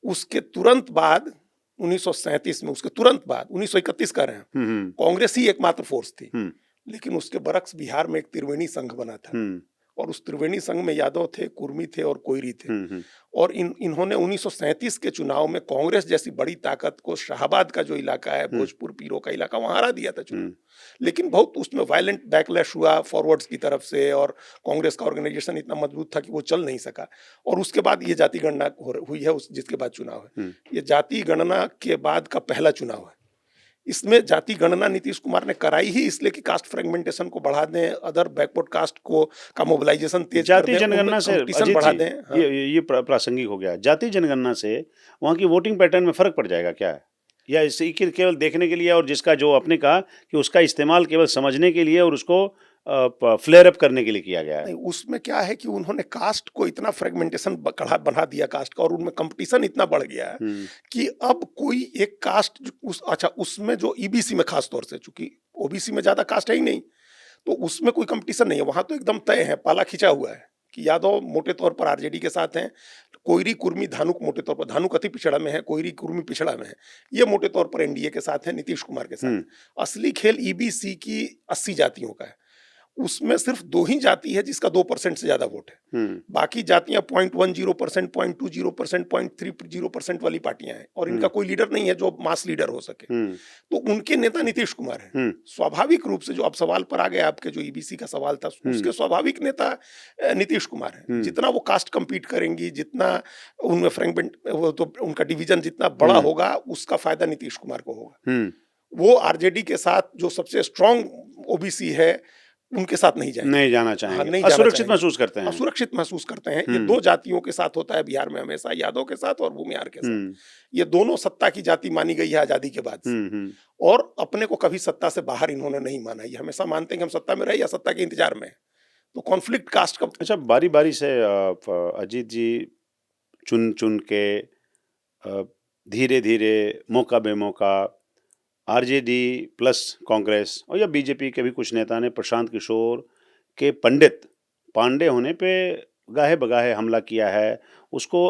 उसके तुरंत बाद 1937 में, उसके तुरंत बाद 1931 कर रहे हैं, कांग्रेस ही एकमात्र फोर्स थी। लेकिन उसके बरक्स बिहार में एक त्रिवेणी संघ बना था, और उस त्रिवेणी संघ में यादव थे, कुर्मी थे और कोयरी थे। और इन्होंने 1937 के चुनाव में कांग्रेस जैसी बड़ी ताकत को, शाहाबाद का जो इलाका है, भोजपुर पीरो का इलाका, वहां हरा दिया था चुनाव। लेकिन बहुत उसमें वायलेंट बैकलैश हुआ फॉरवर्ड्स की तरफ से, और कांग्रेस का ऑर्गेनाइजेशन इतना मजबूत था कि वो चल नहीं सका। और उसके बाद ये जाति गणना हुई है, जिसके बाद चुनाव है। ये जाति गणना के बाद का पहला चुनाव है। इसमें जाति गणना नीतीश कुमार ने कराई ही इसलिए कि कास्ट फ्रेगमेंटेशन को बढ़ा दें, अदर बैकवर्ड कास्ट को का मोबिलाइजेशन तेज कर दें, जाति जनगणना से बढ़ा दें। हाँ। ये प्रासंगिक हो गया। जाति जनगणना से वहाँ की वोटिंग पैटर्न में फर्क पड़ जाएगा क्या है, या इसे केवल देखने के लिए, और जिसका जो आपने कहा कि उसका इस्तेमाल केवल समझने के लिए और उसको फ्लेयर अप करने के लिए किया गया है? नहीं, उसमें क्या है कि उन्होंने कास्ट को इतना फ्रेगमेंटेशन बना दिया कास्ट का, और उनमें कंपटीशन इतना बढ़ गया है कि अब कोई एक कास्ट उसमें जो ईबीसी में खास तौर से, चूंकि ओबीसी में ज्यादा कास्ट है ही नहीं, तो उसमें कोई कंपटीशन नहीं है। वहां तो एकदम तय है, पाला खिंचा हुआ है कि यादव मोटे तौर पर आरजेडी के साथ हैं, कोयरी कुर्मी धानुक मोटे तौर पर, धानुक अति पिछड़ा में है, कोयरी कुर्मी पिछड़ा में है, ये मोटे तौर पर एनडीए के साथ है, नीतीश कुमार के साथ। असली खेल ईबीसी की 80 जातियों का है। उसमें सिर्फ 2 ही जाति है जिसका 2% से ज्यादा वोट है। बाकी जातियां 0.10%, 0.20%, 0.30% वाली पार्टियां हैं, और इनका कोई लीडर नहीं है जो मास लीडर हो सके। तो उनके नेता नीतीश कुमार हैं। स्वाभाविक रूप से, जो अब सवाल पर आ गया आपके, जो ईबीसी का सवाल था, उसके स्वाभाविक नेता नीतीश कुमार हैं। जितना वो कास्ट कंपीट करेंगी, जितना उनमें फ्रेगमेंट, तो उनका डिवीजन जितना बड़ा होगा, उसका फायदा नीतीश कुमार को होगा। वो आरजेडी के साथ जो सबसे स्ट्रॉन्ग ओबीसी है, उनके साथ नहीं जाना चाहेंगे, असुरक्षित महसूस करते हैं। असुरक्षित महसूस करते हैं। ये 2 जातियों के साथ होता है बिहार में हमेशा, यादव के साथ और भूमिहार के साथ। ये दोनों सत्ता की जाति मानी गई है आजादी के बाद से, और अपने को कभी सत्ता से बाहर इन्होंने नहीं माना। ये हमेशा मानते हैं कि हम सत्ता में रहे या सत्ता के इंतजार में। तो कॉन्फ्लिक्ट कास्ट का। अच्छा, बारी बारी से अजीत जी चुन के धीरे धीरे, मौका बेमौका, आरजेडी प्लस कांग्रेस और या बीजेपी के भी कुछ नेता ने प्रशांत किशोर के पंडित पांडे होने पे गाहे बगाहे हमला किया है। उसको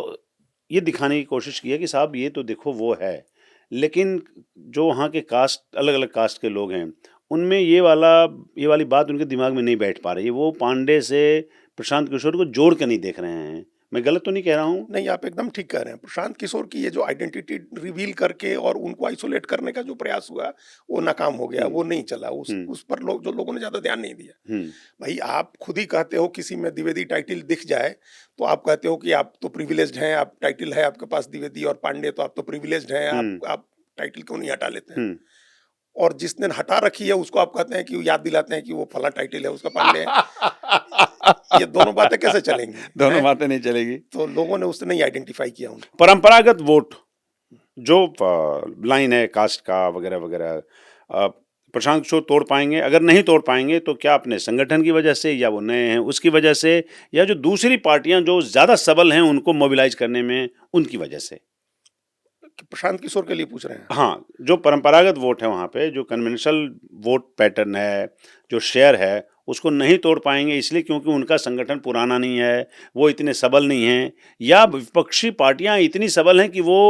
ये दिखाने की कोशिश की है कि साहब ये तो देखो वो है। लेकिन जो वहाँ के कास्ट, अलग अलग कास्ट के लोग हैं, उनमें ये वाली बात उनके दिमाग में नहीं बैठ पा रही है। वो पांडे से प्रशांत किशोर को जोड़ के नहीं देख रहे हैं। मैं गलत तो नहीं कह रहा हूँ? नहीं, आप एकदम ठीक कह रहे हैं। प्रशांत किशोर की ये जो आइडेंटिटी रिवील करके और उनको आइसोलेट करने का जो प्रयास हुआ, वो नाकाम हो गया, वो नहीं चला। उस पर लोगों ने ज्यादा ध्यान नहीं दिया। भाई, आप खुद ही कहते हो, किसी में द्विवेदी टाइटल दिख जाए तो आप कहते हो कि आप तो प्रिविलेज्ड हैं, आप टाइटल है आपके पास द्विवेदी और पांडे, तो आप तो प्रिविलेज्ड हैं, आप टाइटल क्यों नहीं हटा लेते हैं? और जिसने हटा रखी है उसको आप कहते हैं कि याद दिलाते हैं कि वो फला टाइटल है, उसका पांडे है। ये दोनों बातें कैसे चलेंगी? दोनों बातें नहीं चलेगी। तो लोगों ने उससे नहीं आइडेंटिफाई किया उनको। परंपरागत वोट जो लाइन है कास्ट का वगैरह वगैरह, प्रशांत किशोर तोड़ पाएंगे? अगर नहीं तोड़ पाएंगे तो क्या अपने संगठन की वजह से, या वो नए हैं उसकी वजह से, या जो दूसरी पार्टियां जो ज़्यादा सबल हैं उनको मोबिलाइज करने में उनकी वजह से? प्रशांत किशोर के लिए पूछ रहे हैं? हाँ, जो परंपरागत वोट है वहाँ पे, जो कन्वेंशनल वोट पैटर्न है, जो शेयर है, उसको नहीं तोड़ पाएंगे इसलिए क्योंकि उनका संगठन पुराना नहीं है, वो इतने सबल नहीं हैं, या विपक्षी पार्टियां इतनी सबल हैं कि वो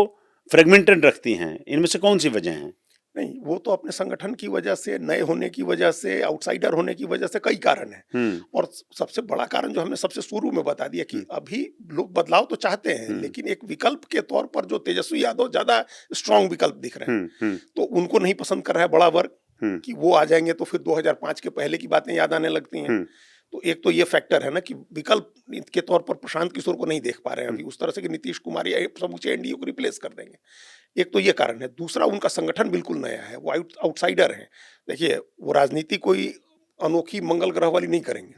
फ्रेगमेंटेड रखती हैं? इनमें से कौन सी वजह है? नहीं, वो तो अपने संगठन की वजह से, नए होने की वजह से, आउटसाइडर होने की वजह से कई कारण हैं। और सबसे बड़ा कारण जो हमने सबसे शुरू में बता दिया कि अभी लोग बदलाव तो चाहते हैं, लेकिन एक विकल्प के तौर पर जो तेजस्वी यादव ज्यादा स्ट्रांग विकल्प दिख रहे हैं, तो उनको नहीं पसंद कर रहा है बड़ा वर्ग कि वो आ जाएंगे तो फिर 2005 के पहले की बातें याद आने लगती हैं। तो एक तो ये फैक्टर है ना कि विकल्प के तौर पर प्रशांत किशोर को नहीं देख पा रहे हैं अभी उस तरह से कि नीतीश कुमार या समूचे एनडीए को रिप्लेस कर देंगे। एक तो ये कारण है। दूसरा, उनका संगठन बिल्कुल नया है, वो आउटसाइडर है। देखिए, वो राजनीति कोई अनोखी मंगल ग्रह वाली नहीं करेंगे,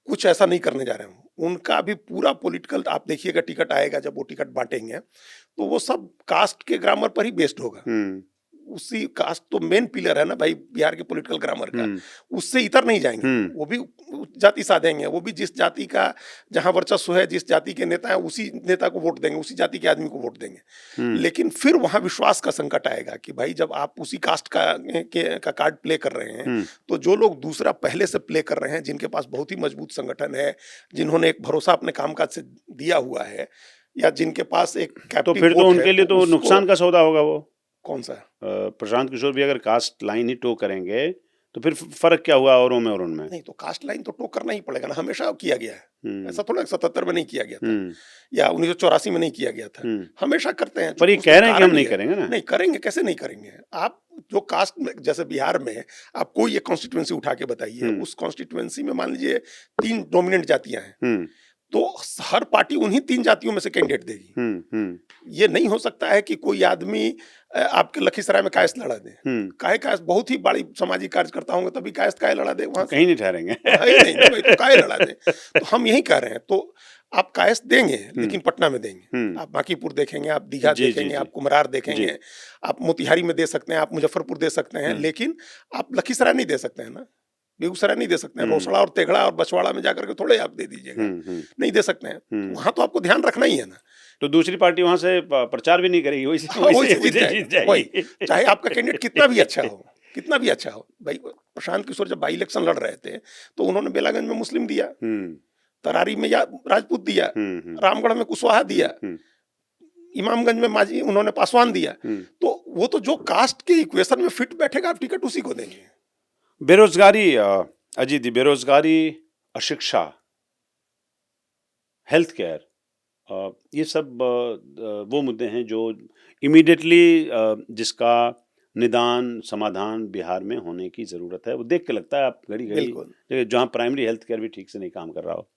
कुछ ऐसा नहीं करने जा रहे हैं। उनका भी पूरा पॉलिटिकल, आप देखिएगा टिकट आएगा जब वो टिकट बांटेंगे तो वो सब कास्ट के ग्रामर पर ही बेस्ड होगा। उसी कास्ट तो मेन पिलर है ना भाई बिहार के पॉलिटिकल ग्रामर का, उससे इतर नहीं जाएंगे। वो भी जाति साधेंगे, वो भी जिस जाति का जहां वर्चस्व है, जिस जाति के नेता है उसी नेता को वोट देंगे, उसी जाति के आदमी को वोट देंगे। लेकिन फिर वहां विश्वास का संकट आएगा कि भाई जब आप उसी कास्ट का कार्ड प्ले कर रहे हैं, तो जो लोग दूसरा पहले से प्ले कर रहे हैं, जिनके पास बहुत ही मजबूत संगठन है, जिन्होंने एक भरोसा अपने कामकाज से दिया हुआ है, या जिनके पास एक तो फिर तो उनके लिए तो नुकसान का सौदा होगा। वो कौन सा? प्रशांत किशोर भी अगर कास्ट लाइन ही टो करेंगे तो फिर फर्क क्या हुआ औरों में और उनमें? नहीं, तो कास्ट लाइन तो टो करना ही पड़ेगा ना, हमेशा किया गया है। ऐसा थोड़ा 77 में नहीं किया गया था, या 1984 में नहीं किया गया था, हमेशा करते हैं। पर ये कह रहे हैं कि हम नहीं करेंगे ना। नहीं करेंगे, कैसे नहीं करेंगे? आप जो कास्ट में, जैसे बिहार में आप कोई एक कॉन्स्टिट्यूएंसी उठा के बताइए, उस कॉन्स्टिट्यूएंसी में मान लीजिए 3 डोमिनेंट जातियां हैं, तो हर पार्टी उन्हीं 3 जातियों में से कैंडिडेट देगी। ये नहीं हो सकता है कि कोई आदमी आपके लखीसराय में कायस्थ लड़ा दे। काहे कायस्थ बहुत ही बड़ी सामाजिक कार्यकर्ता होंगे तभी कायस्थ काहे लड़ा दे, वहां कहीं नहीं ठहरेंगे। नहीं तो काहे लड़ा दे। तो हम यही कह रहे हैं, तो आप कायस्थ देंगे लेकिन पटना में देंगे। आप बांकीपुर देखेंगे, आप दीघा देखेंगे, आप कुम्हरार देखेंगे, आप मोतिहारी में दे सकते हैं, आप मुजफ्फरपुर दे सकते हैं, लेकिन आप लखीसराय नहीं दे सकते हैं ना, बेगूसराय नहीं दे सकते हैं, रोसड़ा और तेघड़ा और बछवाड़ा में जाकर के थोड़े आप दे दीजिएगा, नहीं दे सकते हैं। वहां तो आपको ध्यान रखना ही है ना। तो दूसरी पार्टी वहां से प्रचार भी नहीं करेगी, वही जीत जाएगी, चाहे आपका कैंडिडेट कितना भी अच्छा हो, कितना भी अच्छा हो। भाई प्रशांत किशोर जब बाई इलेक्शन लड़ रहे थे तो उन्होंने बेलागंज में मुस्लिम दिया, तरारी में राजपूत दिया, रामगढ़ में कुशवाहा दिया, इमामगंज में माजी उन्होंने पासवान दिया। तो वो तो जो कास्ट के इक्वेशन में फिट बैठेगा आप टिकट उसी को देंगे। बेरोजगारी, अजीत जी, बेरोजगारी, अशिक्षा, हेल्थ केयर, ये सब वो मुद्दे हैं जो इमीडिएटली जिसका निदान समाधान बिहार में होने की ज़रूरत है। वो देख के लगता है आप घड़ी घड़ी जहाँ प्राइमरी हेल्थ केयर भी ठीक से नहीं काम कर रहा हो।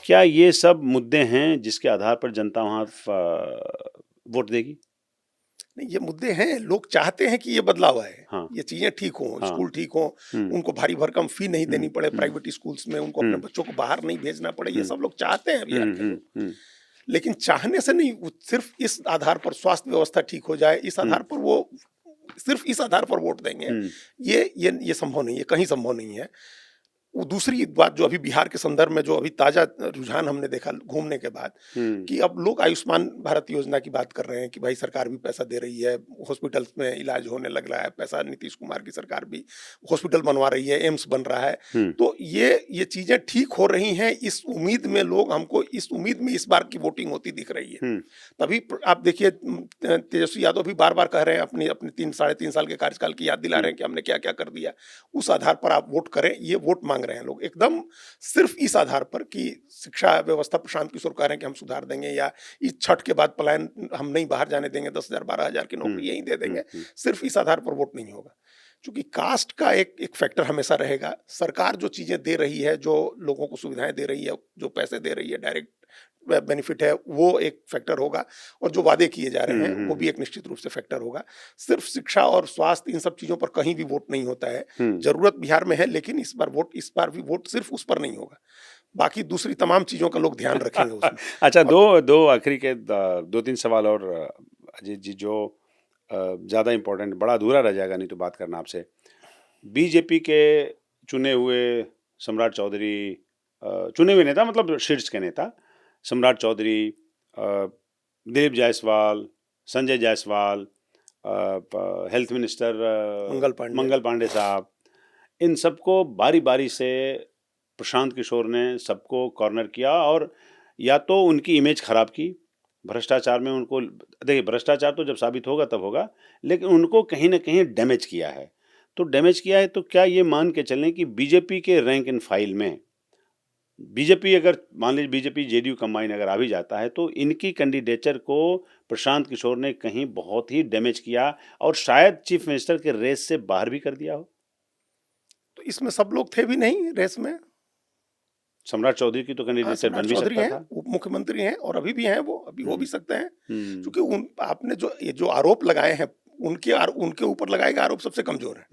क्या ये सब मुद्दे हैं जिसके आधार पर जनता वहाँ वोट देगी? नहीं, ये मुद्दे हैं, लोग चाहते हैं कि ये बदलाव आए। हाँ। ये चीजें ठीक हों, स्कूल ठीक हों, उनको भारी भरकम फी नहीं देनी पड़े प्राइवेट स्कूल्स में, उनको अपने बच्चों को बाहर नहीं भेजना पड़े, ये सब लोग चाहते हैं बिहार के लोग। लेकिन चाहने से नहीं, सिर्फ इस आधार पर स्वास्थ्य व्यवस्था ठीक हो जाए, इस आधार पर वो सिर्फ इस आधार पर वोट देंगे, ये संभव नहीं है, कहीं संभव नहीं है। वो दूसरी बात जो अभी बिहार के संदर्भ में जो अभी ताजा रुझान हमने देखा घूमने के बाद, कि अब लोग आयुष्मान भारत योजना की बात कर रहे हैं कि भाई सरकार भी पैसा दे रही है, हॉस्पिटल्स में इलाज होने लग रहा है, पैसा नीतीश कुमार की सरकार भी हॉस्पिटल बनवा रही है, एम्स बन रहा है। तो ये चीजें ठीक हो रही हैं, इस उम्मीद में लोग, हमको इस उम्मीद में इस बार की वोटिंग होती दिख रही है। तभी आप देखिए तेजस्वी यादव भी बार बार कह रहे हैं, अपने 3-3.5 साल के कार्यकाल की याद दिला रहे हैं कि हमने क्या क्या कर दिया। उस आधार पर आप वोट करें, ये वोट मांग रहे हैं लोग एकदम सिर्फ इस आधार पर कि शिक्षा व्यवस्था प्रशांत किशोर कह रहे हैं कि हम सुधार देंगे, या इस छठ के बाद पलायन हम नहीं बाहर जाने देंगे, 10,000 12,000 की नौकरी यहीं दे देंगे। सिर्फ इस आधार पर वोट नहीं होगा, क्योंकि कास्ट का एक फैक्टर हमेशा रहेगा। सरकार जो चीजें दे रही है, जो लोगों को सुविधाएं दे रही है, जो पैसे दे रही है, डायरेक्ट बेनिफिट है, वो एक फैक्टर होगा, और जो वादे किए जा रहे हैं वो भी एक निश्चित रूप से फैक्टर होगा। सिर्फ शिक्षा और स्वास्थ्य, इन सब चीजों पर कहीं भी वोट नहीं होता है। जरूरत बिहार में है, लेकिन इस बार भी वोट सिर्फ उस पर नहीं होगा, बाकी दूसरी तमाम चीजों का लोग ध्यान रखेंगे उसमें। अच्छा, दो आखिरी के 2-3 सवाल और अजीत जी, जो ज्यादा इंपॉर्टेंट, बड़ा अधूरा रह जाएगा नहीं तो बात करना आपसे। बीजेपी के चुने हुए सम्राट चौधरी, चुने हुए नेता मतलब शीर्ष के नेता सम्राट चौधरी, दिलीप जायसवाल, संजय जायसवाल, हेल्थ मिनिस्टर मंगल पांडे साहब, इन सबको बारी बारी से प्रशांत किशोर ने सबको कॉर्नर किया और या तो उनकी इमेज खराब की, भ्रष्टाचार में उनको, देखिए भ्रष्टाचार तो जब साबित होगा तब होगा, लेकिन उनको कहीं ना कहीं डैमेज किया है। तो डैमेज किया है तो क्या ये मान के चलें कि बीजेपी के रैंक एंड फाइल में बीजेपी, अगर मान लीजिए बीजेपी जेडीयू कंबाइन अगर आ भी जाता है तो इनकी कैंडिडेचर को प्रशांत किशोर ने कहीं बहुत ही डैमेज किया और शायद चीफ मिनिस्टर के रेस से बाहर भी कर दिया हो। तो इसमें सब लोग थे भी नहीं रेस में। सम्राट चौधरी की तो कैंडिडेचर बन भी सकता था, उप मुख्यमंत्री हैं और अभी भी हैं, वो अभी हो भी सकते हैं, हम्म, क्योंकि आपने जो आरोप लगाए हैं उनके ऊपर लगाए गए आरोप सबसे कमजोर है।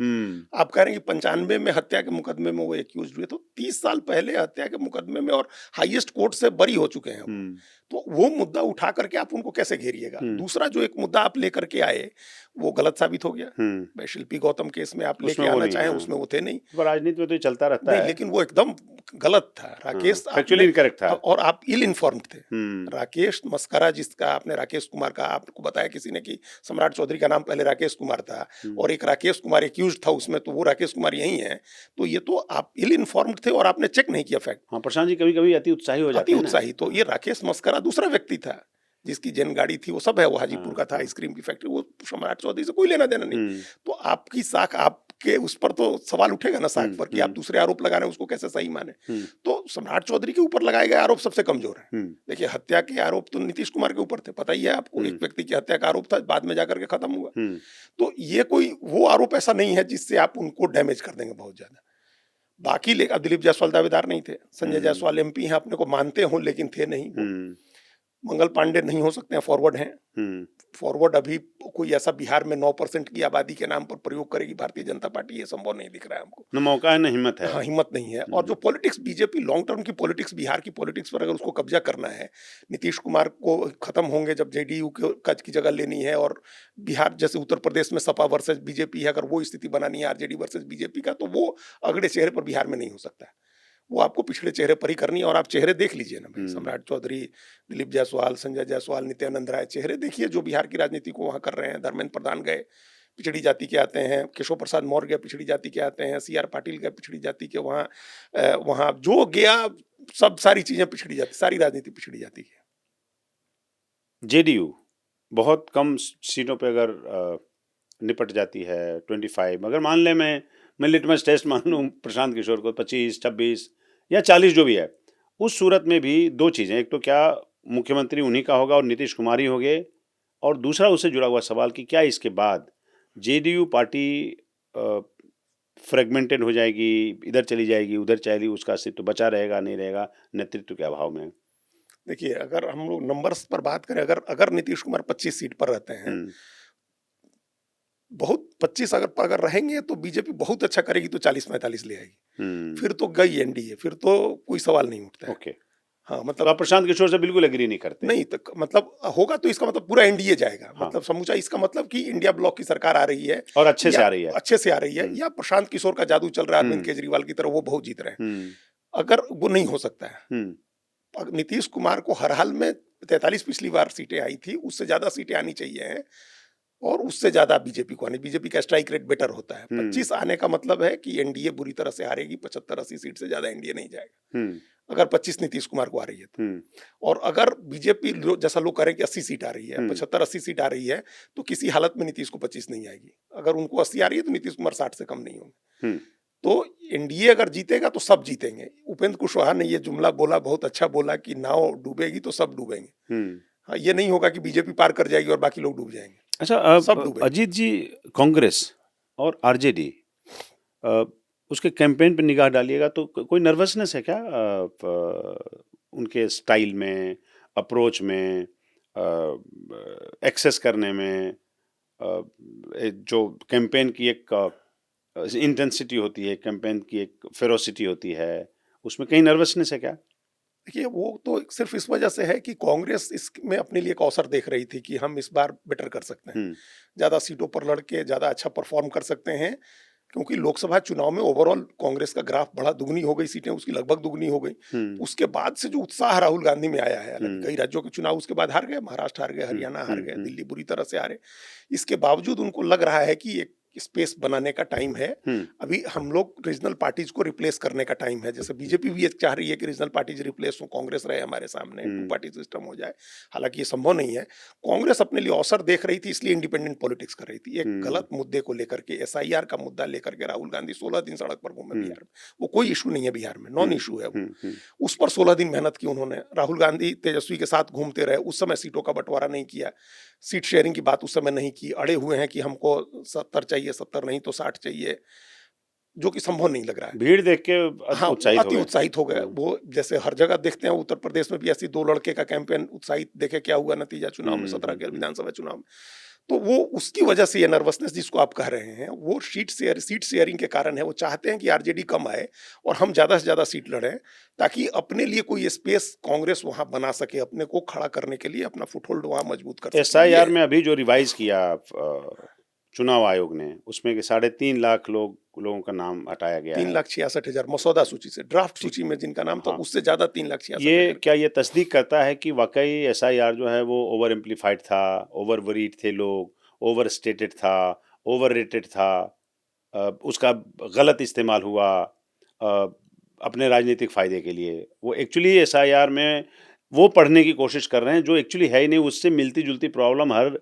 आप कह रहे हैं कि 95 में हत्या के मुकदमे में वो एक्यूज हुए, तो 30 साल पहले हत्या के मुकदमे में और हाईएस्ट कोर्ट से बरी हो चुके हैं वो। तो वो मुद्दा उठा करके आप उनको कैसे घेरिएगा। दूसरा जो एक मुद्दा आप लेकर के आए वो गलत साबित हो गया। शिल्पी गौतम केस में आप लेके आना चाहें, उसमें वो थे नहीं। राजनीति में तो चलता रहता है, लेकिन वो एकदम गलत था। राकेश एक्चुअली इनकरेक्ट था और आप इल इन्फॉर्म्ड थे। राकेश मस्करा जिसका आपने राकेश कुमार का आपको बताया किसी ने कि सम्राट चौधरी का नाम पहले राकेश कुमार था और एक राकेश कुमार एक्यूज था उसमें, तो वो राकेश कुमार यही है। तो ये तो आप इल इन्फॉर्म्ड थे और आपने चेक नहीं किया फैक्ट। हाँ, प्रशांत जी कभी कभी अति उत्साही हो जाते हैं। अति उत्साही तो ये राकेश मस्करा दूसरा व्यक्ति था जिसकी जैन गाड़ी थी, वो सब है, वो हाजीपुर का था, आइसक्रीम की फैक्ट्री, वो सम्राट चौधरी से कोई लेना देना नहीं। तो आपकी साख, आपके उस पर तो सवाल उठेगा ना साख पर कि आप दूसरे आरोप लगा रहे हैं, उसको कैसे सही माने। तो सम्राट चौधरी के ऊपर लगाए गए आरोप सबसे कमजोर है। देखिए हत्या के आरोप तो नीतीश कुमार के ऊपर थे, पता ही है आपको, एक व्यक्ति की हत्या का आरोप था, बाद में जाकर के खत्म हुआ। तो ये कोई वो आरोप ऐसा नहीं है जिससे आप उनको डैमेज कर देंगे बहुत ज्यादा। बाकी अब दिलीप जायसवाल दावेदार नहीं थे, संजय जायसवाल एमपी हैं, अपने को मानते हो लेकिन थे नहीं। मंगल पांडे नहीं हो सकते हैं, फॉरवर्ड हैं। फॉरवर्ड अभी कोई ऐसा बिहार में 9% की आबादी के नाम पर प्रयोग करेगी भारतीय जनता पार्टी, ये संभव नहीं दिख रहा है हमको। न मौका है न हिम्मत है। हाँ, हिम्मत नहीं है। और जो पॉलिटिक्स बीजेपी लॉन्ग टर्म की पॉलिटिक्स, बिहार की पॉलिटिक्स पर अगर उसको कब्जा करना है, नीतीश कुमार को खत्म होंगे जब जेडीयू की जगह लेनी है, और बिहार जैसे उत्तर प्रदेश में सपा वर्सेस बीजेपी है, अगर वो स्थिति बनानी है आरजेडी वर्सेस बीजेपी का, तो वो अगले चेहरे पर बिहार में नहीं हो सकता है। वो आपको पिछड़े चेहरे पर ही करनी है। और आप चेहरे देख लीजिए ना भाई, सम्राट चौधरी, दिलीप जायसवाल, संजय जायसवाल, नित्यानंद राय, चेहरे देखिए जो बिहार की राजनीति को वहां कर रहे हैं। धर्मेंद्र प्रधान गए, पिछड़ी जाति के आते हैं, केशव प्रसाद मौर्य गए, पिछड़ी जाति के आते हैं, सीआर पाटिल गए, पिछड़ी जाति के, वहां जो गया सब सारी चीजें पिछड़ी जाति, सारी राजनीति पिछड़ी जाति की। जेडीयू बहुत कम सीटों पे अगर निपट जाती है, 25, अगर मान ले मैं लिटमस टेस्ट मान लूँ प्रशांत किशोर को, 25, 26 या 40 जो भी है, उस सूरत में भी दो चीज़ें, एक तो क्या मुख्यमंत्री उन्हीं का होगा और नीतीश कुमार ही होंगे, और दूसरा उससे जुड़ा हुआ सवाल कि क्या इसके बाद जेडीयू पार्टी फ्रेगमेंटेड हो जाएगी, इधर चली जाएगी, उधर चली, उसका अस्तित्व बचा रहेगा नहीं रहेगा नेतृत्व के अभाव में। देखिए अगर हम लोग नंबर्स पर बात करें, अगर नीतीश कुमार 25 सीट पर रहते हैं, बहुत 25 अगर रहेंगे तो बीजेपी बहुत अच्छा करेगी, तो 40-45 ले आएगी। फिर तो गई एनडीए, फिर तो कोई सवाल नहीं उठता है। ओके, हाँ, तो मतलब आप प्रशांत किशोर से बिल्कुल एग्री नहीं करते? नहीं, तो मतलब होगा तो इसका मतलब पूरा एनडीए जाएगा। हाँ। मतलब समूचा इसका मतलब कि इंडिया ब्लॉक की सरकार आ रही है और अच्छे से आ रही है, अच्छे से आ रही है, या प्रशांत किशोर का जादू चल रहा है अरविंद केजरीवाल की तरह, वो बहुत जीत रहे हैं। अगर वो नहीं हो सकता है, नीतीश कुमार को हर हाल में 43 पिछली बार सीटें आई थी, उससे ज्यादा सीटें आनी चाहिए, और उससे ज्यादा बीजेपी को आने। बीजेपी का स्ट्राइक रेट बेटर होता है। 25 आने का मतलब है कि एनडीए बुरी तरह से हारेगी, 75-80 सीट से ज्यादा एनडीए नहीं जाएगा, अगर 25 नीतीश कुमार को आ रही है तो। और अगर बीजेपी जैसा लोग करें कि 80 सीट आ रही है, 75-80 सीट आ रही है, तो किसी हालत में नीतीश को 25 नहीं आएगी। अगर उनको 80 आ रही है तो नीतीश कुमार 60 से कम नहीं होंगे। तो एनडीए अगर जीतेगा तो सब जीतेंगे। उपेंद्र कुशवाहा ने ये जुमला बोला, बहुत अच्छा बोला, कि नाव डूबेगी तो सब डूबेंगे। हाँ, ये नहीं होगा कि बीजेपी पार कर जाएगी और बाकी लोग डूब जाएंगे। अच्छा, सब अजीत जी, कांग्रेस और आरजेडी, उसके कैंपेन पे निगाह डालिएगा तो कोई नर्वसनेस है क्या उनके स्टाइल में, अप्रोच में, एक्सेस करने में, जो कैंपेन की एक इंटेंसिटी होती है, कैंपेन की एक फेरोसिटी होती है, उसमें कहीं नर्वसनेस है क्या? देखिए वो तो सिर्फ इस वजह से है कि कांग्रेस इसमें अपने लिए एक अवसर देख रही थी कि हम इस बार बेटर कर सकते हैं, ज्यादा सीटों पर लड़के ज्यादा अच्छा परफॉर्म कर सकते हैं, क्योंकि लोकसभा चुनाव में ओवरऑल कांग्रेस का ग्राफ बढ़ा, दुगनी हो गई सीटें, उसकी लगभग दुगनी हो गई। उसके बाद से जो उत्साह राहुल गांधी में आया है, हालांकि कई राज्यों के चुनाव उसके बाद हार गए, महाराष्ट्र हार गए, हरियाणा हार गए, दिल्ली बुरी तरह से हारे, इसके बावजूद उनको लग रहा है कि एक स्पेस बनाने का टाइम है। अभी हम लोग रीजनल पार्टीज को रिप्लेस करने का टाइम है। जैसे बीजेपी भी चाह रही है कि रीजनल पार्टीज रिप्लेस हो, कांग्रेस रहे हमारे सामने, टू पार्टी सिस्टम हो जाए। हालांकि ये संभव नहीं है। कांग्रेस अपने लिए अवसर देख रही थी, इसलिए इंडिपेंडेंट पॉलिटिक्स कर रही थी। एक गलत मुद्दे को लेकर के, एसआईआर का मुद्दा लेकर के राहुल गांधी 16 दिन सड़क पर घूमे बिहार में। वो कोई इशू नहीं है बिहार में, नॉन इशू है वो। उस पर 16 दिन मेहनत की उन्होंने। राहुल गांधी तेजस्वी के साथ घूमते रहे, उस समय सीटों का बंटवारा नहीं किया, सीट शेयरिंग की बात उस समय नहीं की, अड़े हुए हैं कि हमको 70 चाहिए, 70 नहीं तो 60 चाहिए, जो कि संभव नहीं लग रहा है। भीड़ देख के हाँ, अति उत्साहित हो गए वो। जैसे हर जगह देखते हैं, उत्तर प्रदेश में भी ऐसी 2 लड़के का कैंपेन, उत्साहित देखे क्या हुआ नतीजा चुनाव में, 17 के विधानसभा चुनाव में। तो वो उसकी वजह से ये नर्वसनेस जिसको आप कह रहे हैं, वो सीट शेयरिंग के कारण है। वो चाहते हैं कि आरजेडी कम आए और हम ज्यादा से ज्यादा सीट लड़ें, ताकि अपने लिए कोई स्पेस कांग्रेस वहां बना सके, अपने को खड़ा करने के लिए अपना फुटहोल्ड वहां मजबूत कर सके। एसआईआर में अभी जो रिवाइज किया चुनाव आयोग ने, उसमें 3.5 लाख लोगों का नाम हटाया गया 3,66,000 मसौदा सूची से, ड्राफ्ट सूची में जिनका नाम था, उससे ज्यादा 3,66,000। ये क्या ये तस्दीक करता है कि वाकई एसआईआर जो है वो ओवर एम्पलीफाइड था, ओवर वरीड थे लोग, ओवर स्टेटेड था, ओवर रेटेड था, उसका गलत इस्तेमाल हुआ अपने राजनीतिक फायदे के लिए? वो एक्चुअली एसआईआर में वो पढ़ने की कोशिश कर रहे हैं जो एक्चुअली है ही नहीं, उससे मिलती जुलती प्रॉब्लम हर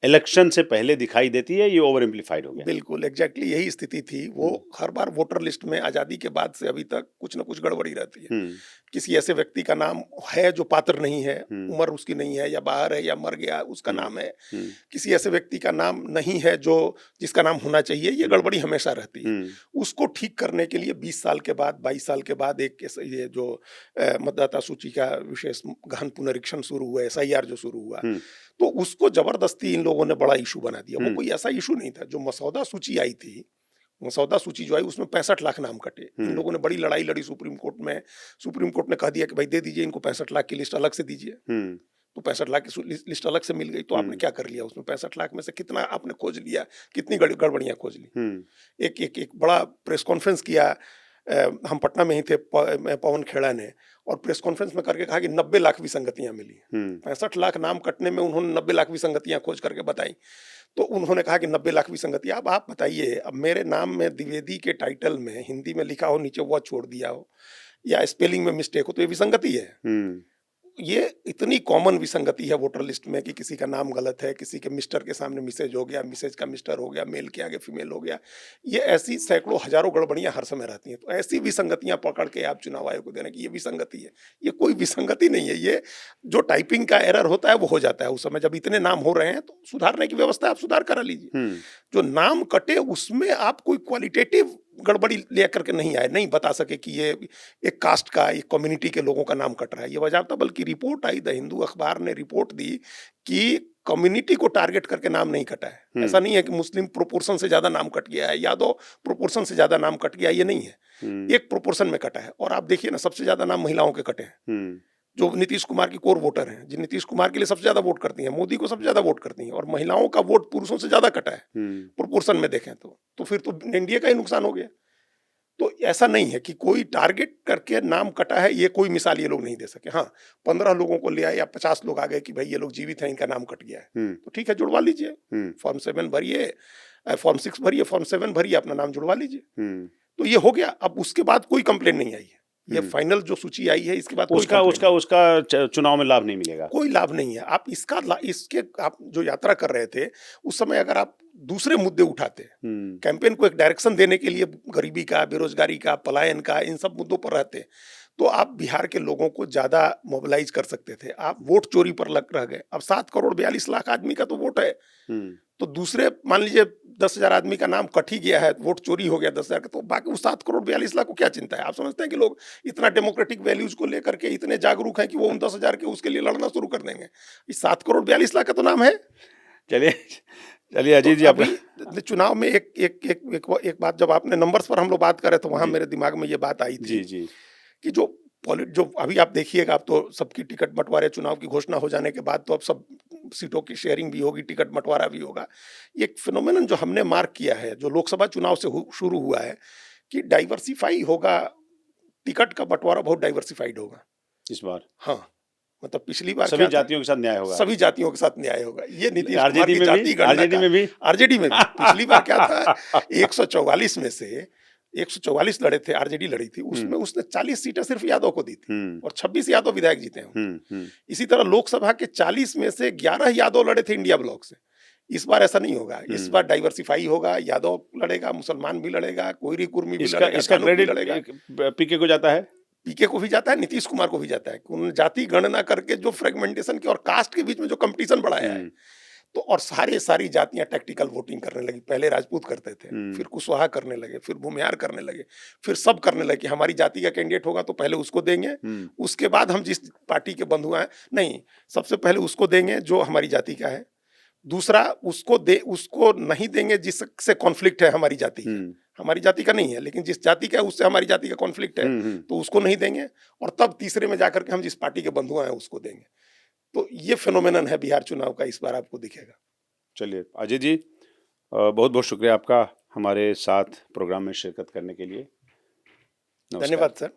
इलेक्शन से पहले दिखाई देती है, ये ओवर एम्पलीफाइड हो गया। बिल्कुल एग्जैक्टली यही स्थिति थी। वो हर बार वोटर लिस्ट में आजादी के बाद से अभी तक कुछ ना कुछ गड़बड़ी रहती है। किसी ऐसे व्यक्ति का नाम है जो पात्र नहीं है, उम्र उसकी नहीं है, या बाहर है, या मर गया, उसका नाम है। किसी ऐसे व्यक्ति का नाम नहीं है जो जिसका नाम होना चाहिए, ये गड़बड़ी हमेशा रहती है। उसको ठीक करने के लिए 20 साल के बाद, 22 साल के बाद एक ये जो मतदाता सूची का विशेष गहन पुनरीक्षण शुरू हुआ, एसआईआर जो शुरू हुआ, तो उसको जबरदस्ती इन लोगों ने बड़ा इशू बना दिया। वो कोई ऐसा इशू नहीं था। जो मसौदा सूची आई थी, मसौदा सूची जो आई, उसमें 65 लाख नाम कटे। इन लोगों ने बड़ी लड़ाई लड़ी सुप्रीम कोर्ट में। सुप्रीम कोर्ट ने कह दिया कि भाई दे दीजिए इनको, 65 लाख की लिस्ट अलग से दीजिए। तो 65 लाख की लिस्ट अलग से मिल गई। तो आपने क्या कर लिया उसमें? 65 लाख में से कितना आपने खोज लिया, कितनी गड़बड़ियां खोज ली। एक बड़ा प्रेस कॉन्फ्रेंस किया। हम पटना में ही थे, पवन खेड़ा ने, और प्रेस कॉन्फ्रेंस में करके कहा कि 90 लाख विसंगतियां मिली। 65 लाख नाम कटने में उन्होंने 90 लाख विसंगतियां खोज करके बताई। तो उन्होंने कहा कि 90 लाख विसंगतियां। अब आप बताइए, अब मेरे नाम में द्विवेदी के टाइटल में हिंदी में लिखा हो, नीचे वह छोड़ दिया हो, या स्पेलिंग में मिस्टेक हो, तो ये विसंगति है। ये इतनी कॉमन विसंगति है वोटर लिस्ट में कि किसी का नाम गलत है, किसी के मिस्टर के सामने मिसेज हो गया, मिसेज का मिस्टर हो गया, मेल के आगे फीमेल हो गया। ये ऐसी सैकड़ों हजारों गड़बड़ियां हर समय रहती हैं। तो ऐसी विसंगतियां पकड़ के आप चुनाव आयोग को देने की ये विसंगति है, ये कोई विसंगति नहीं है। ये जो टाइपिंग का एरर होता है वो हो जाता है उस समय। जब इतने नाम हो रहे हैं तो सुधारने की व्यवस्था आप सुधार करा लीजिए। जो नाम कटे उसमें आप कोई क्वालिटेटिव गड़बड़ी लेकर के नहीं आए, नहीं बता सके कि ये एक कास्ट का, एक कम्युनिटी के लोगों का नाम कट रहा है, ये वजह था। बल्कि रिपोर्ट आई, द हिंदू अखबार ने रिपोर्ट दी कि कम्युनिटी को टारगेट करके नाम नहीं कटा है। ऐसा नहीं है कि मुस्लिम प्रोपोर्शन से ज्यादा नाम कट गया है, यादव प्रोपोर्शन से ज्यादा नाम कट गया, ये नहीं है। एक प्रोपोर्शन में कटा है। और आप देखिए ना, सबसे ज्यादा नाम महिलाओं के कटे हैं, जो नीतीश कुमार की कोर वोटर हैं, जो नीतीश कुमार के लिए सबसे ज्यादा वोट करती हैं, मोदी को सबसे ज्यादा वोट करती हैं, और महिलाओं का वोट पुरुषों से ज्यादा कटा है प्रोपोर्शन में देखें तो फिर तो एनडीए का ही नुकसान हो गया। तो ऐसा नहीं है कि कोई टारगेट करके नाम कटा है, ये कोई मिसाल ये लोग नहीं दे सके। हाँ, 15 लोगों को ले आए या 50 लोग आ गए कि भाई ये लोग जीवित हैं, इनका नाम कट गया है, तो ठीक है, जुड़वा लीजिए। फॉर्म 7 भरिए, फॉर्म 6 भरिए, फॉर्म 7 भरिए, अपना नाम जुड़वा लीजिए। तो ये हो गया। अब उसके बाद कोई कंप्लेन नहीं आई है। ये फाइनल जो सूची आई है, इसके बाद उसका चुनाव में लाभ नहीं मिलेगा, कोई लाभ नहीं है। आप इसके आप जो यात्रा कर रहे थे उस समय, अगर आप दूसरे मुद्दे उठाते, कैंपेन को एक डायरेक्शन देने के लिए, गरीबी का, बेरोजगारी का, पलायन का, इन सब मुद्दों पर रहते, तो आप बिहार के लोगों को ज्यादा मोबिलाइज कर सकते थे। आप वोट चोरी पर लग रह गए। अब 7 करोड़ 42 लाख आदमी का तो वोट है, तो दूसरे मान लीजिए 10,000 आदमी का नाम कट ही गया है, वोट चोरी हो गया 10,000 का, तो बाकी उस 7 करोड़ 42 लाख को क्या चिंता है? आप समझते हैं कि लोग इतना डेमोक्रेटिक वैल्यूज को लेकर के इतने जागरूक हैं कि वो उन 10,000 के उसके लिए लड़ना शुरू कर देंगे? इस 7 करोड़ 42 लाख का तो नाम है। चलिए अजीत जी, अभी चुनाव में एक बात, जब आपने नंबर्स पर हम लोग बात करे तो वहां मेरे दिमाग में ये बात आई थी कि जो अभी आप देखिएगा, आप तो सबकी टिकट बंटवारे, चुनाव की घोषणा हो जाने के बाद तो अब सब सीटों की शेयरिंग भी होगी, टिकट बंटवारा भी होगा। ये एक फिनोमेनन जो हमने मार्क किया है, जो लोकसभा चुनाव से शुरू हुआ है कि डाइवर्सिफाई होगा, टिकट का बंटवारा बहुत डाइवर्सिफाइड होगा इस बार। हाँ, मतलब पिछली बार सभी क्या था, जातियों के साथ न्याय होगा। सभी जातियों के साथ न्याय होगा। ये नीतीश कुमार आरजेडी की में जाति भी, गणना आरजेडी का, में भी, आरजेडी में भी पिछली बार क्या था, 144 में से 144 लड़े थे, आरजेडी लड़ी थी, उसमें उसने 40 सीटें सिर्फ यादव को दी थी और 26 यादव विधायक जीते हैं। इसी तरह लोकसभा के 40 में से 11 यादव लड़े थे इंडिया ब्लॉक से। इस बार ऐसा नहीं होगा, इस बार डाइवर्सिफाई होगा, यादव लड़ेगा, मुसलमान भी लड़ेगा, कोईरी कुर्मी भी लड़ेगा, इसका कानू भी क्रेडिट लड़ेगा। पीके को जाता है, पीके को भी जाता है, नीतीश कुमार को भी जाता है। उन्होंने जाति गणना करके जो फ्रेगमेंटेशन की और कास्ट के बीच में जो कंपटीशन बढ़ाया है, तो और सारी जातियां टैक्टिकल वोटिंग करने लगी। पहले राजपूत करते थे, फिर कुशवाहा करने लगे, फिर भूमिहार करने लगे, फिर सब करने लगे कि हमारी जाति का कैंडिडेट होगा तो पहले उसको देंगे, उसके बाद हम जिस पार्टी के बंधु हैं, नहीं, सबसे पहले उसको देंगे जो हमारी जाति का है, दूसरा उसको नहीं देंगे जिससे कॉन्फ्लिक्ट है हमारी जाति का, हमारी जाति का नहीं है लेकिन जिस जाति का है उससे हमारी जाति का कॉन्फ्लिक्ट है, तो उसको नहीं देंगे, और तब तीसरे में जाकर के हम जिस पार्टी के बंधु हैं उसको देंगे। तो ये फिनोमेनन है बिहार चुनाव का, इस बार आपको दिखेगा। चलिए अजय जी, बहुत बहुत शुक्रिया आपका हमारे साथ प्रोग्राम में शिरकत करने के लिए। धन्यवाद सर।